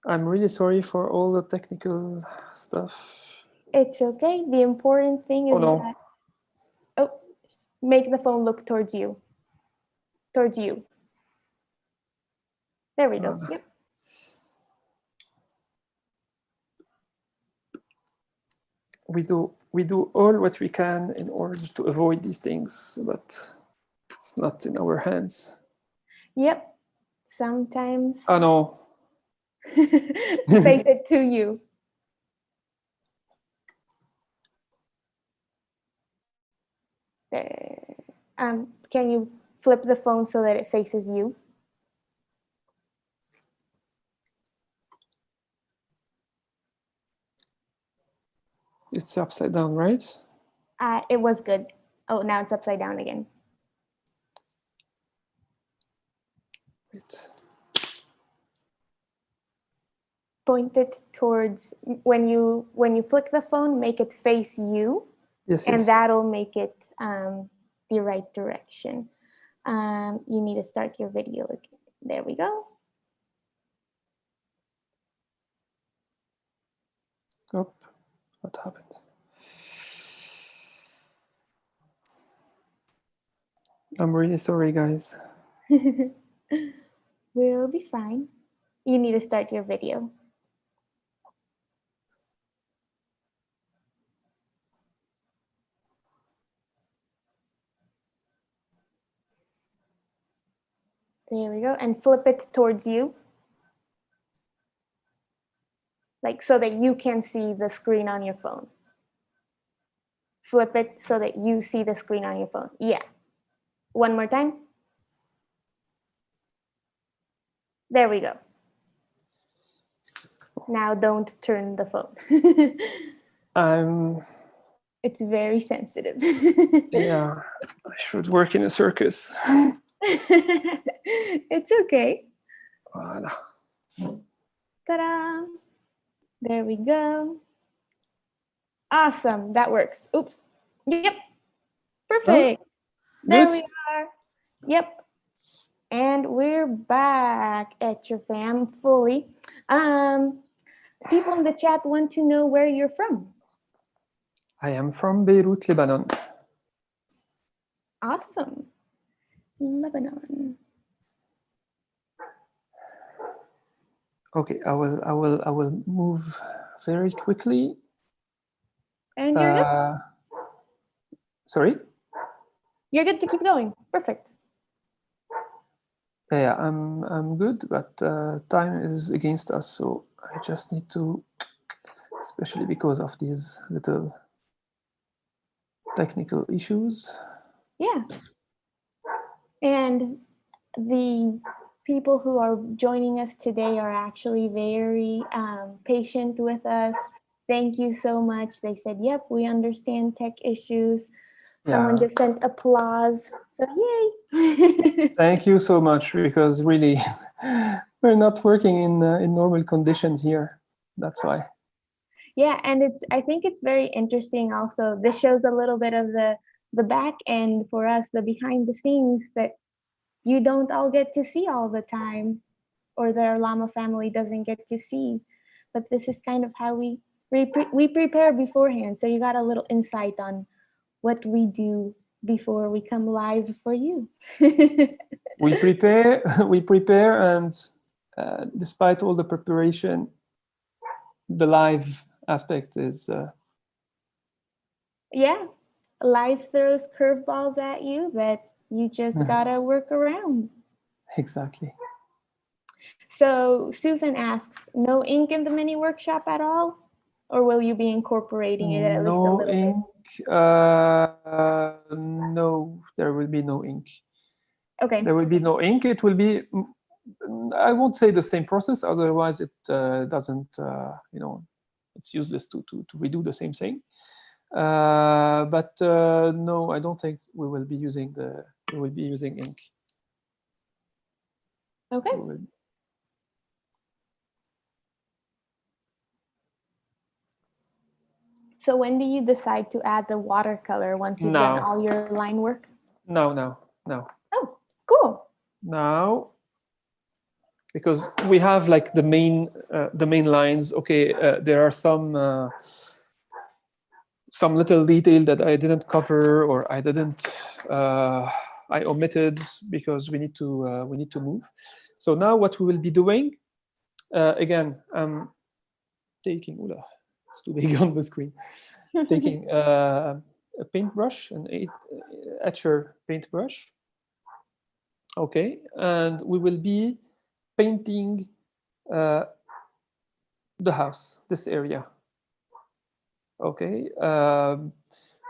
I'm really sorry for all the technical stuff.
It's okay. The important thing is that... Oh, make the phone look towards you. Towards you. There we go. Yep.
We do all what we can in order to avoid these things, but it's not in our hands.
Yep. Sometimes.
Oh no.
Face it to you. There. Can you flip the phone so that it faces you?
It's upside down, right?
It was good. Oh, now it's upside down again.
Wait.
Point it towards, when you flick the phone, make it face you,
Yes,
and
yes.
that'll make it the right direction. You need to start your video again. There we go.
Oh, what happened? I'm really sorry, guys.
We'll be fine. You need to start your video. There we go. And flip it towards you. Like so that you can see the screen on your phone. Flip it so that you see the screen on your phone. Yeah. One more time. There we go. Now don't turn the phone. It's very sensitive.
Yeah, I should work in a circus.
It's okay.
Voilà.
Ta-da! There we go. Awesome, that works. Oops. Yep. Perfect.
Oh,
there
good.
we are. Yep. And we're back at your fam fully. People in the chat want to know where you're from.
I am from Beirut, Lebanon.
Awesome. Lebanon.
Okay, I will move very quickly.
And you're good.
Sorry?
You're good to keep going. Perfect.
Yeah, I'm good, but time is against us, so I just need to, especially because of these little technical issues.
Yeah. And the people who are joining us today are actually very patient with us. Thank you so much. They said, yep, we understand tech issues. Someone just sent applause. So yay.
Thank you so much, because really we're not working in normal conditions here. That's why.
Yeah, and I think it's very interesting also. This shows a little bit of the back end for us, the behind the scenes that you don't all get to see all the time, or their llama family doesn't get to see. But this is kind of how we prepare beforehand. So you got a little insight on what we do before we come live for you.
we prepare, and despite all the preparation, the live aspect is
yeah, life throws curveballs at you that you just gotta work around.
Exactly.
So Susan asks, no ink in the mini workshop at all? Or will you be incorporating it at least a
No
little
ink. No, there will be no ink.
Okay.
There will be no ink. It will be, I won't say the same process, otherwise it doesn't, it's useless to redo the same thing. But no, I don't think we will be using ink.
Okay. So when do you decide to add the watercolor, once you've done all your line work?
No.
Oh, cool.
Now, because we have like the main lines. Okay, there are some little detail that I didn't cover, or I didn't I omitted because we need to move. So now what we will be doing, again, I'm taking, it's too big on the screen. Taking a paintbrush, an etcher paintbrush. Okay, and we will be painting the house, this area. Okay,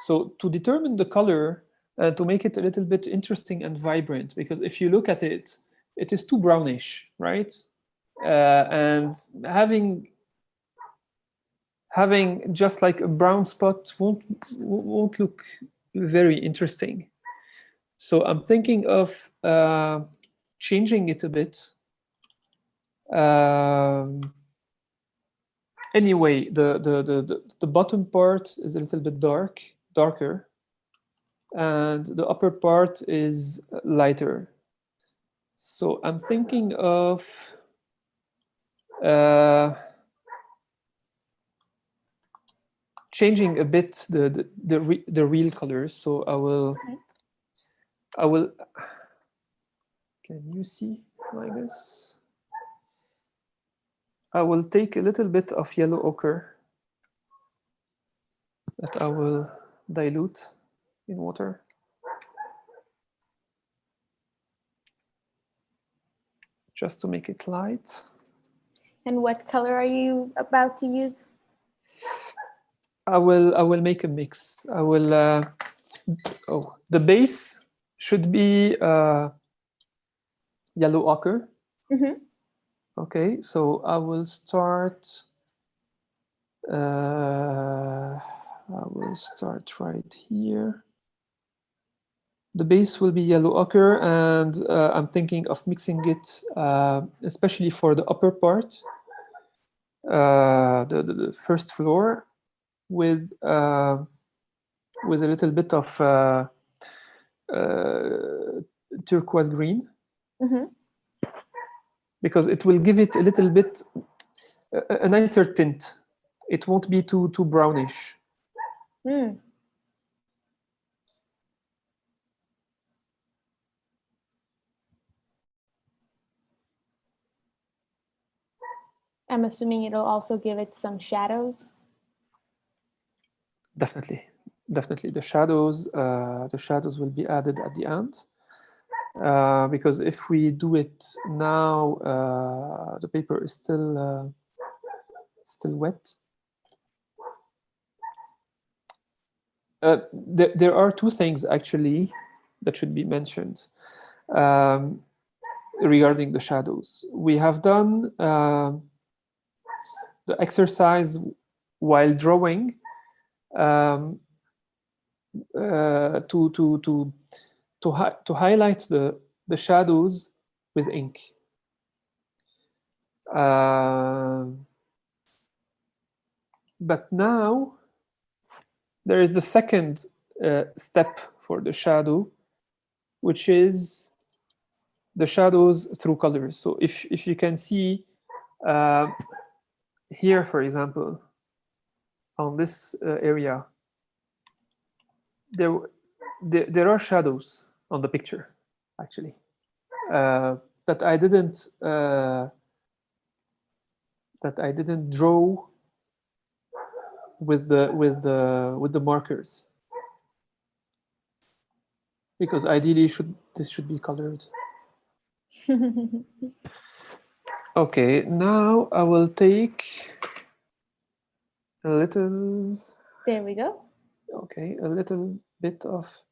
so to determine the color, to make it a little bit interesting and vibrant, because if you look at it, it is too brownish, right? And having just like a brown spot won't look very interesting. So I'm thinking of changing it a bit. Anyway, the bottom part is a little bit darker, and the upper part is lighter. So I'm thinking of changing a bit the real colors. So I will. Can you see like this? I will take a little bit of yellow ochre that I will dilute in water. Just to make it light.
And what color are you about to use?
I will make a mix. I will. The base should be yellow ochre.
Mm-hmm.
Okay, so I will start. I will start right here. The base will be yellow ochre, and I'm thinking of mixing it, especially for the upper part, the first floor, with a little bit of turquoise green,
Mm-hmm.
because it will give it a little bit a nicer tint. It won't be too brownish.
Mm. I'm assuming it'll also give it some shadows.
Definitely the shadows will be added at the end, because if we do it now, the paper is still wet. There are two things actually that should be mentioned regarding the shadows. We have done the exercise while drawing to highlight the shadows with ink. But now there is the second step for the shadow, which is the shadows through colors. So if you can see here, for example, on this area, there are shadows on the picture, actually, that I didn't draw with the markers, because ideally this should be colored. Okay, now I will take a little.
There we go.
Okay, a little bit of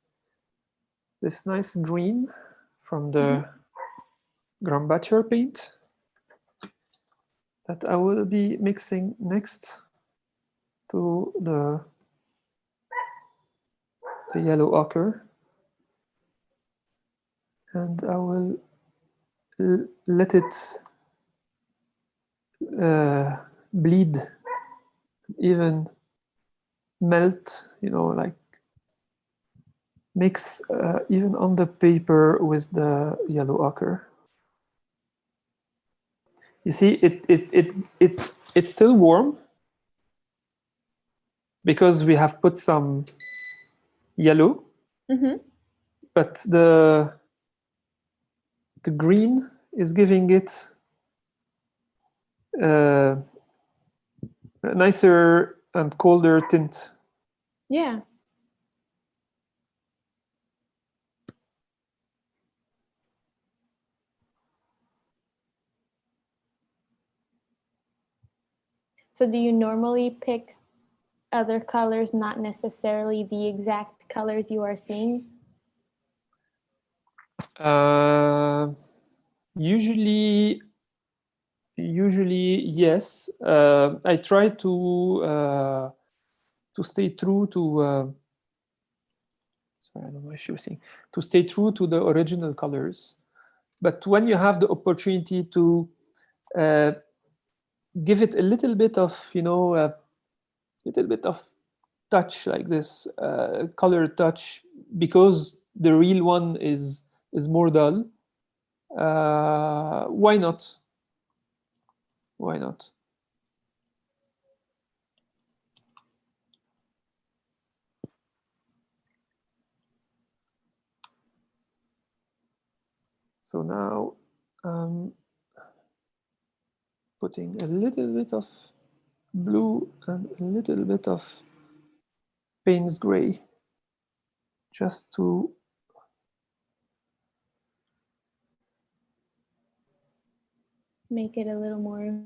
this nice green from the Grumbacher paint that I will be mixing next to the yellow ochre, and I will let it bleed, even melt, like mix even on the paper with the yellow ochre. You see, it's still warm because we have put some yellow, but the green is giving it a nicer and colder tint.
Yeah. So do you normally pick other colors, not necessarily the exact colors you are seeing?
Usually yes. I try to stay true to. Sorry, I don't know if you're seeing. To stay true to the original colors, but when you have the opportunity to give it a little bit of, a little bit of touch like this, color touch, because the real one is more dull. Why not? Why not? So now putting a little bit of blue and a little bit of Payne's gray, just to
make it a little more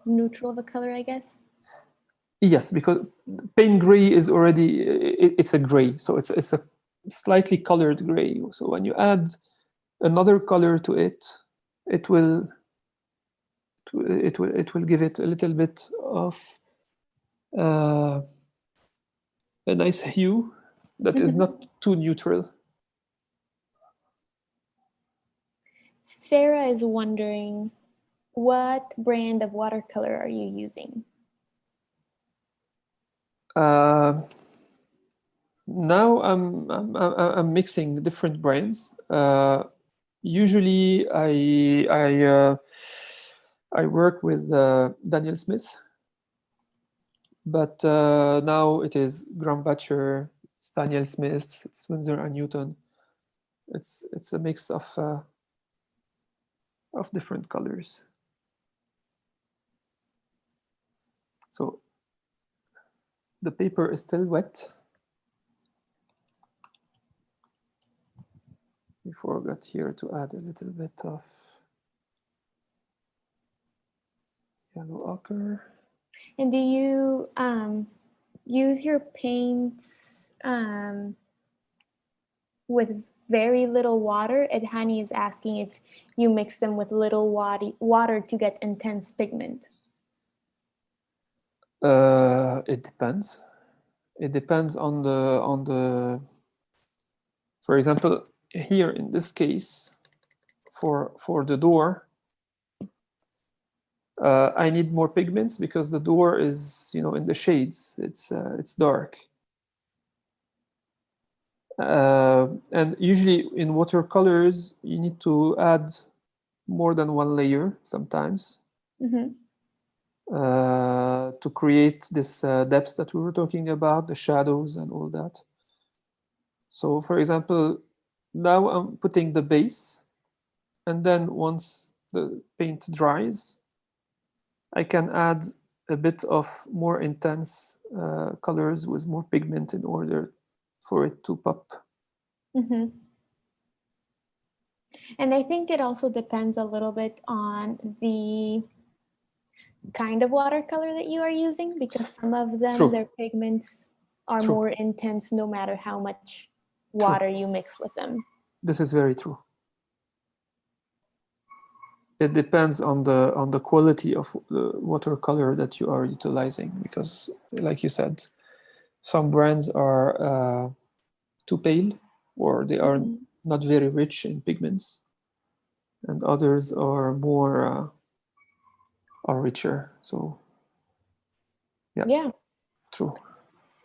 neutral of a color, I guess.
Yes, because Payne gray is already, it's a gray, so it's a slightly colored gray. So when you add another color to it, it will give it a little bit of a nice hue that is not too neutral.
Sarah is wondering, what brand of watercolor are you using?
Now I'm mixing different brands. Usually I work with Daniel Smith, but now it is Grumbacher, it's Daniel Smith, it's Winsor and Newton. It's a mix of different colors. So the paper is still wet. We forgot here to add a little bit of yellow ochre.
And do you use your paints with very little water? Edhani is asking if you mix them with little water to get intense pigment.
It depends. It depends on the. For example, here in this case, for the door, I need more pigments because the door is, in the shades. It's dark. And usually in watercolors, you need to add more than one layer sometimes to create this depth that we were talking about, the shadows and all that. So for example, now I'm putting the base, and then once the paint dries, I can add a bit of more intense colors with more pigment in order for it to pop.
And I think it also depends a little bit on the kind of watercolor that you are using, because some of them,
True.
their pigments are
True.
more intense no matter how much water you mix with them.
This is very true. It depends on the quality of the watercolor that you are utilizing, because, like you said, some brands are too pale, or they are not very rich in pigments, and others are more are richer. So yeah, true.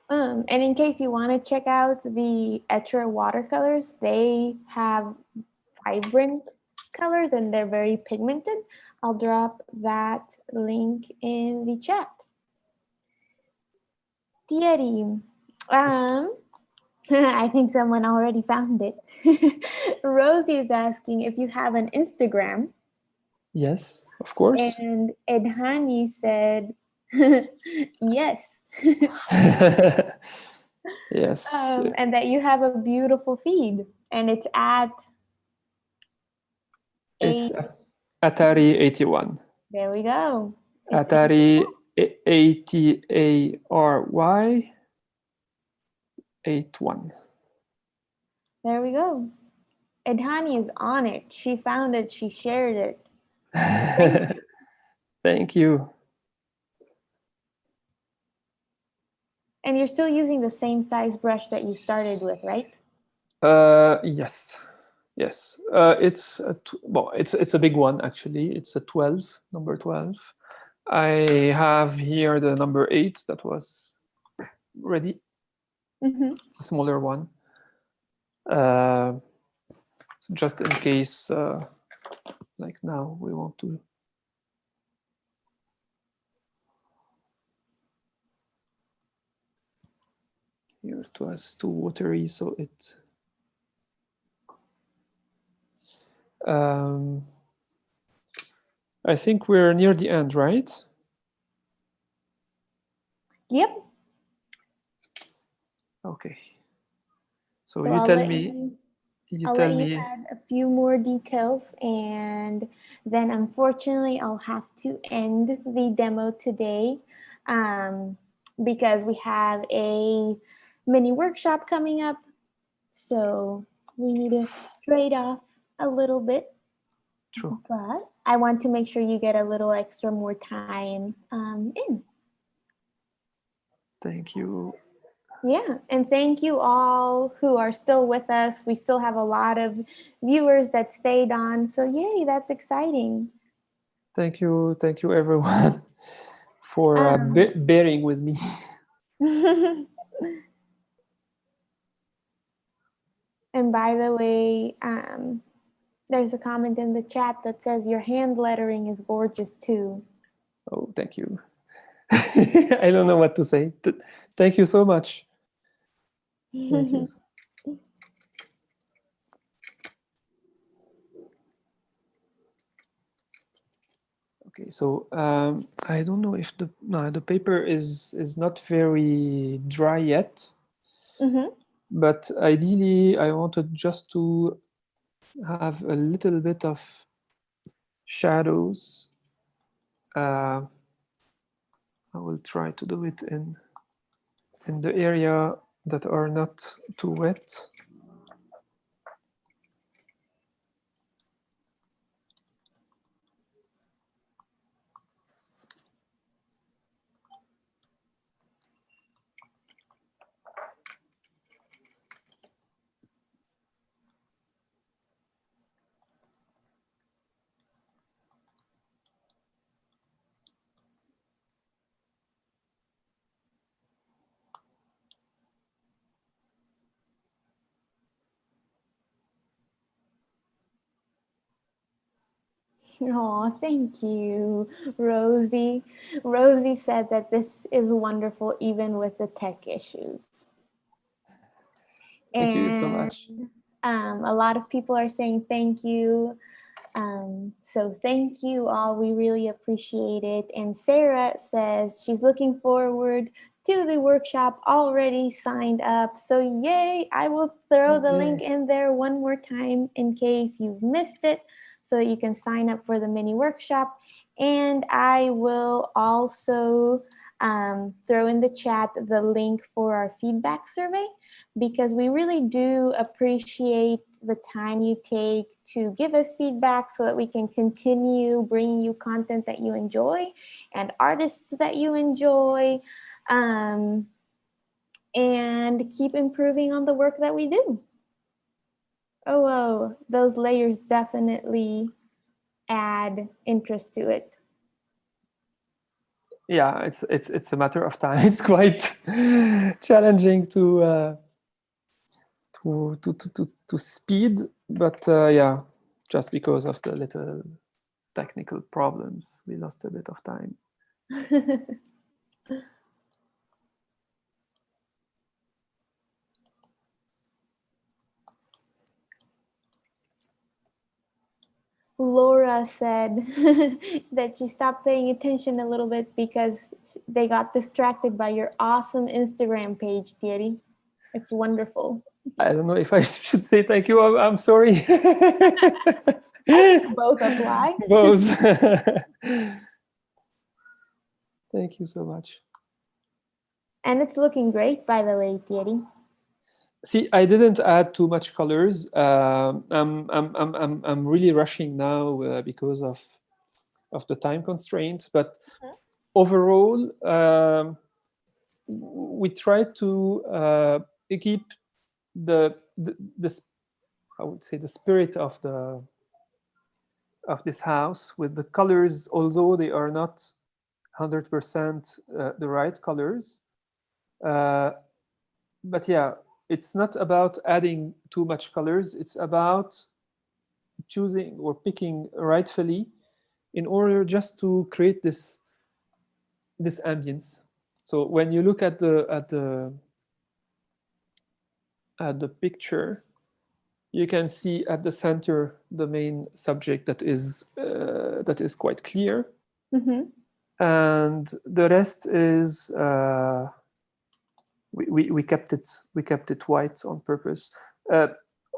And in case you want to check out the Etcher watercolors, they have vibrant colors and they're very pigmented. I'll drop that link in the chat. Thierry, I think someone already found it. Rosie is asking if you have an Instagram.
Yes, of course.
And Edhani said, yes.
Yes.
And that you have a beautiful feed, and it's at
Atari 81.
There we go. It's
Atari ATARY 81.
There we go. Edhani is on it. She found it. She shared it. Thank you.
Thank you.
And you're still using the same size brush that you started with, right?
Yes. Yes. It's well, it's a big one actually. It's a 12, number 12. I have here the number 8 that was ready. It's a smaller one. So just in case, like now, we want to. Here it was too watery, so it. I think we're near the end, right?
Yep.
Okay. So
So
you
I'll
tell
let
me.
I'll let you add a few more details, and then unfortunately I'll have to end the demo today because we have a mini workshop coming up. So we need to trade off a little bit.
True.
But I want to make sure you get a little extra more time in.
Thank you.
Yeah, and thank you all who are still with us. We still have a lot of viewers that stayed on, so yay, that's exciting.
Thank you everyone for bearing with me.
And by the way, there's a comment in the chat that says your hand lettering is gorgeous too.
Oh, thank you. I don't know what to say. Thank you so much. Thank you. Okay, so I don't know if the paper is not very dry yet, but ideally I wanted just to have a little bit of shadows. I will try to do it in the area that are not too wet.
Oh, thank you, Rosie. Rosie said that this is wonderful even with the tech issues.
Thank you so much.
A lot of people are saying thank you. So thank you all. We really appreciate it. And Sarah says she's looking forward to the workshop, already signed up. So yay, I will throw the link in there one more time in case you've missed it so that you can sign up for the mini workshop. And I will also throw in the chat the link for our feedback survey, because we really do appreciate the time you take to give us feedback so that we can continue bringing you content that you enjoy and artists that you enjoy, and keep improving on the work that we do. Oh, those layers definitely add interest to it.
Yeah, it's a matter of time. It's quite challenging to speed, but yeah, just because of the little technical problems, we lost a bit of time.
Laura said that she stopped paying attention a little bit because they got distracted by your awesome Instagram page, Thierry. It's wonderful.
I don't know if I should say thank you. I'm sorry.
Both apply.
Both. Thank you so much.
And it's looking great, by the way, Thierry.
See, I didn't add too much colors. I'm really rushing now because of the time constraints. But overall, we try to keep the I would say the spirit of this house with the colors, although they are not 100% the right colors. But yeah, it's not about adding too much colors. It's about choosing or picking rightfully in order just to create this ambience. So when you look at the picture, you can see at the center the main subject that is quite clear, and the rest is we kept it white on purpose.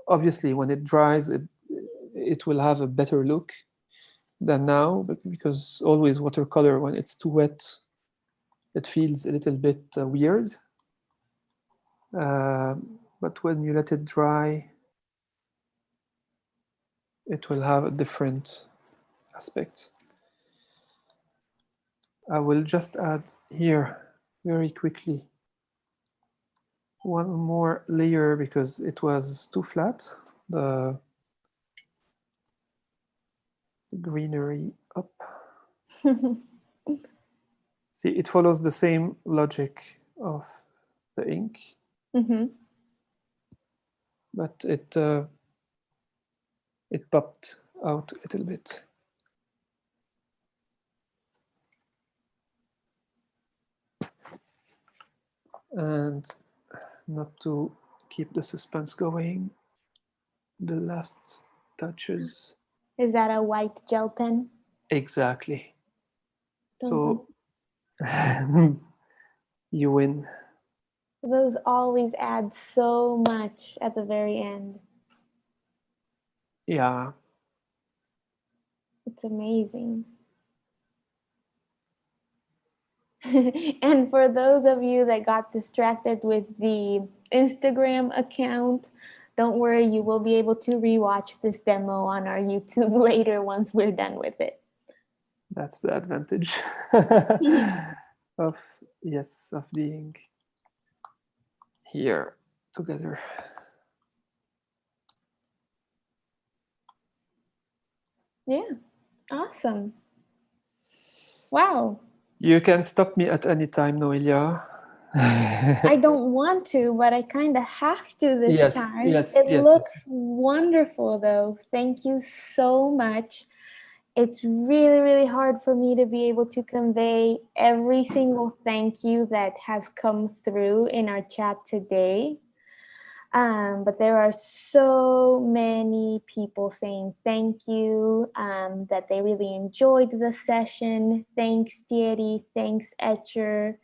Obviously, when it dries, it will have a better look than now, but because always watercolor, when it's too wet, it feels a little bit weird. But when you let it dry, it will have a different aspect. I will just add here very quickly one more layer because it was too flat. The greenery up. See, it follows the same logic of the ink, but it popped out a little bit. And not to keep the suspense going, the last touches.
Is that a white gel pen?
Exactly.
Dun,
So you win.
Those always add so much at the very end.
Yeah.
It's amazing. And for those of you that got distracted with the Instagram account, don't worry, you will be able to rewatch this demo on our YouTube later once we're done with it.
That's the advantage of being here together.
Yeah, awesome. Wow.
You can stop me at any time, Noelia.
I don't want to, but I kind of have to this time. It looks wonderful, though. Thank you so much. It's really, really hard for me to be able to convey every single thank you that has come through in our chat today. But there are so many people saying thank you, that they really enjoyed the session. Thanks, Thierry. Thanks, Etcher.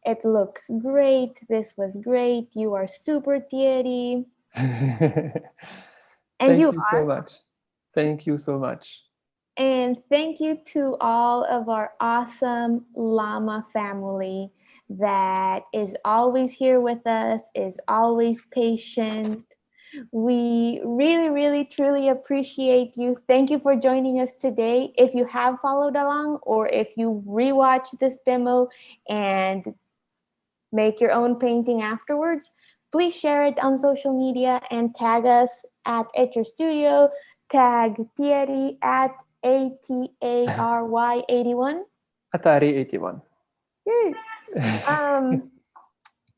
It looks great. This was great. You are super, Thierry.
And
thank
you so much. Thank you so much.
And thank you to all of our awesome llama family that is always here with us, is always patient. We really, really, truly appreciate you. Thank you for joining us today. If you have followed along or if you rewatch this demo and make your own painting afterwards, please share it on social media and tag us at Etcher Studio. Tag Thierry at ATARY81.
Atari81.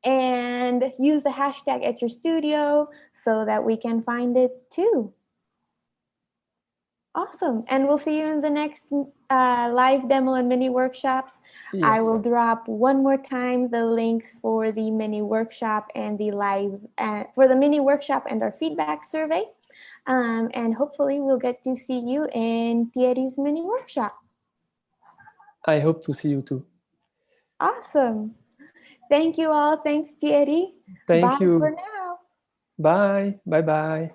And use the hashtag Etcher Studio so that we can find it too. Awesome. And we'll see you in the next live demo and mini workshops. Yes. I will drop one more time the links for the mini workshop and the live, for the mini workshop and our feedback survey. And hopefully we'll get to see you in Thierry's mini workshop.
I hope to see you too.
Awesome. Thank you all. Thanks, Thierry.
Thank you.
Bye for now.
Bye. Bye-bye.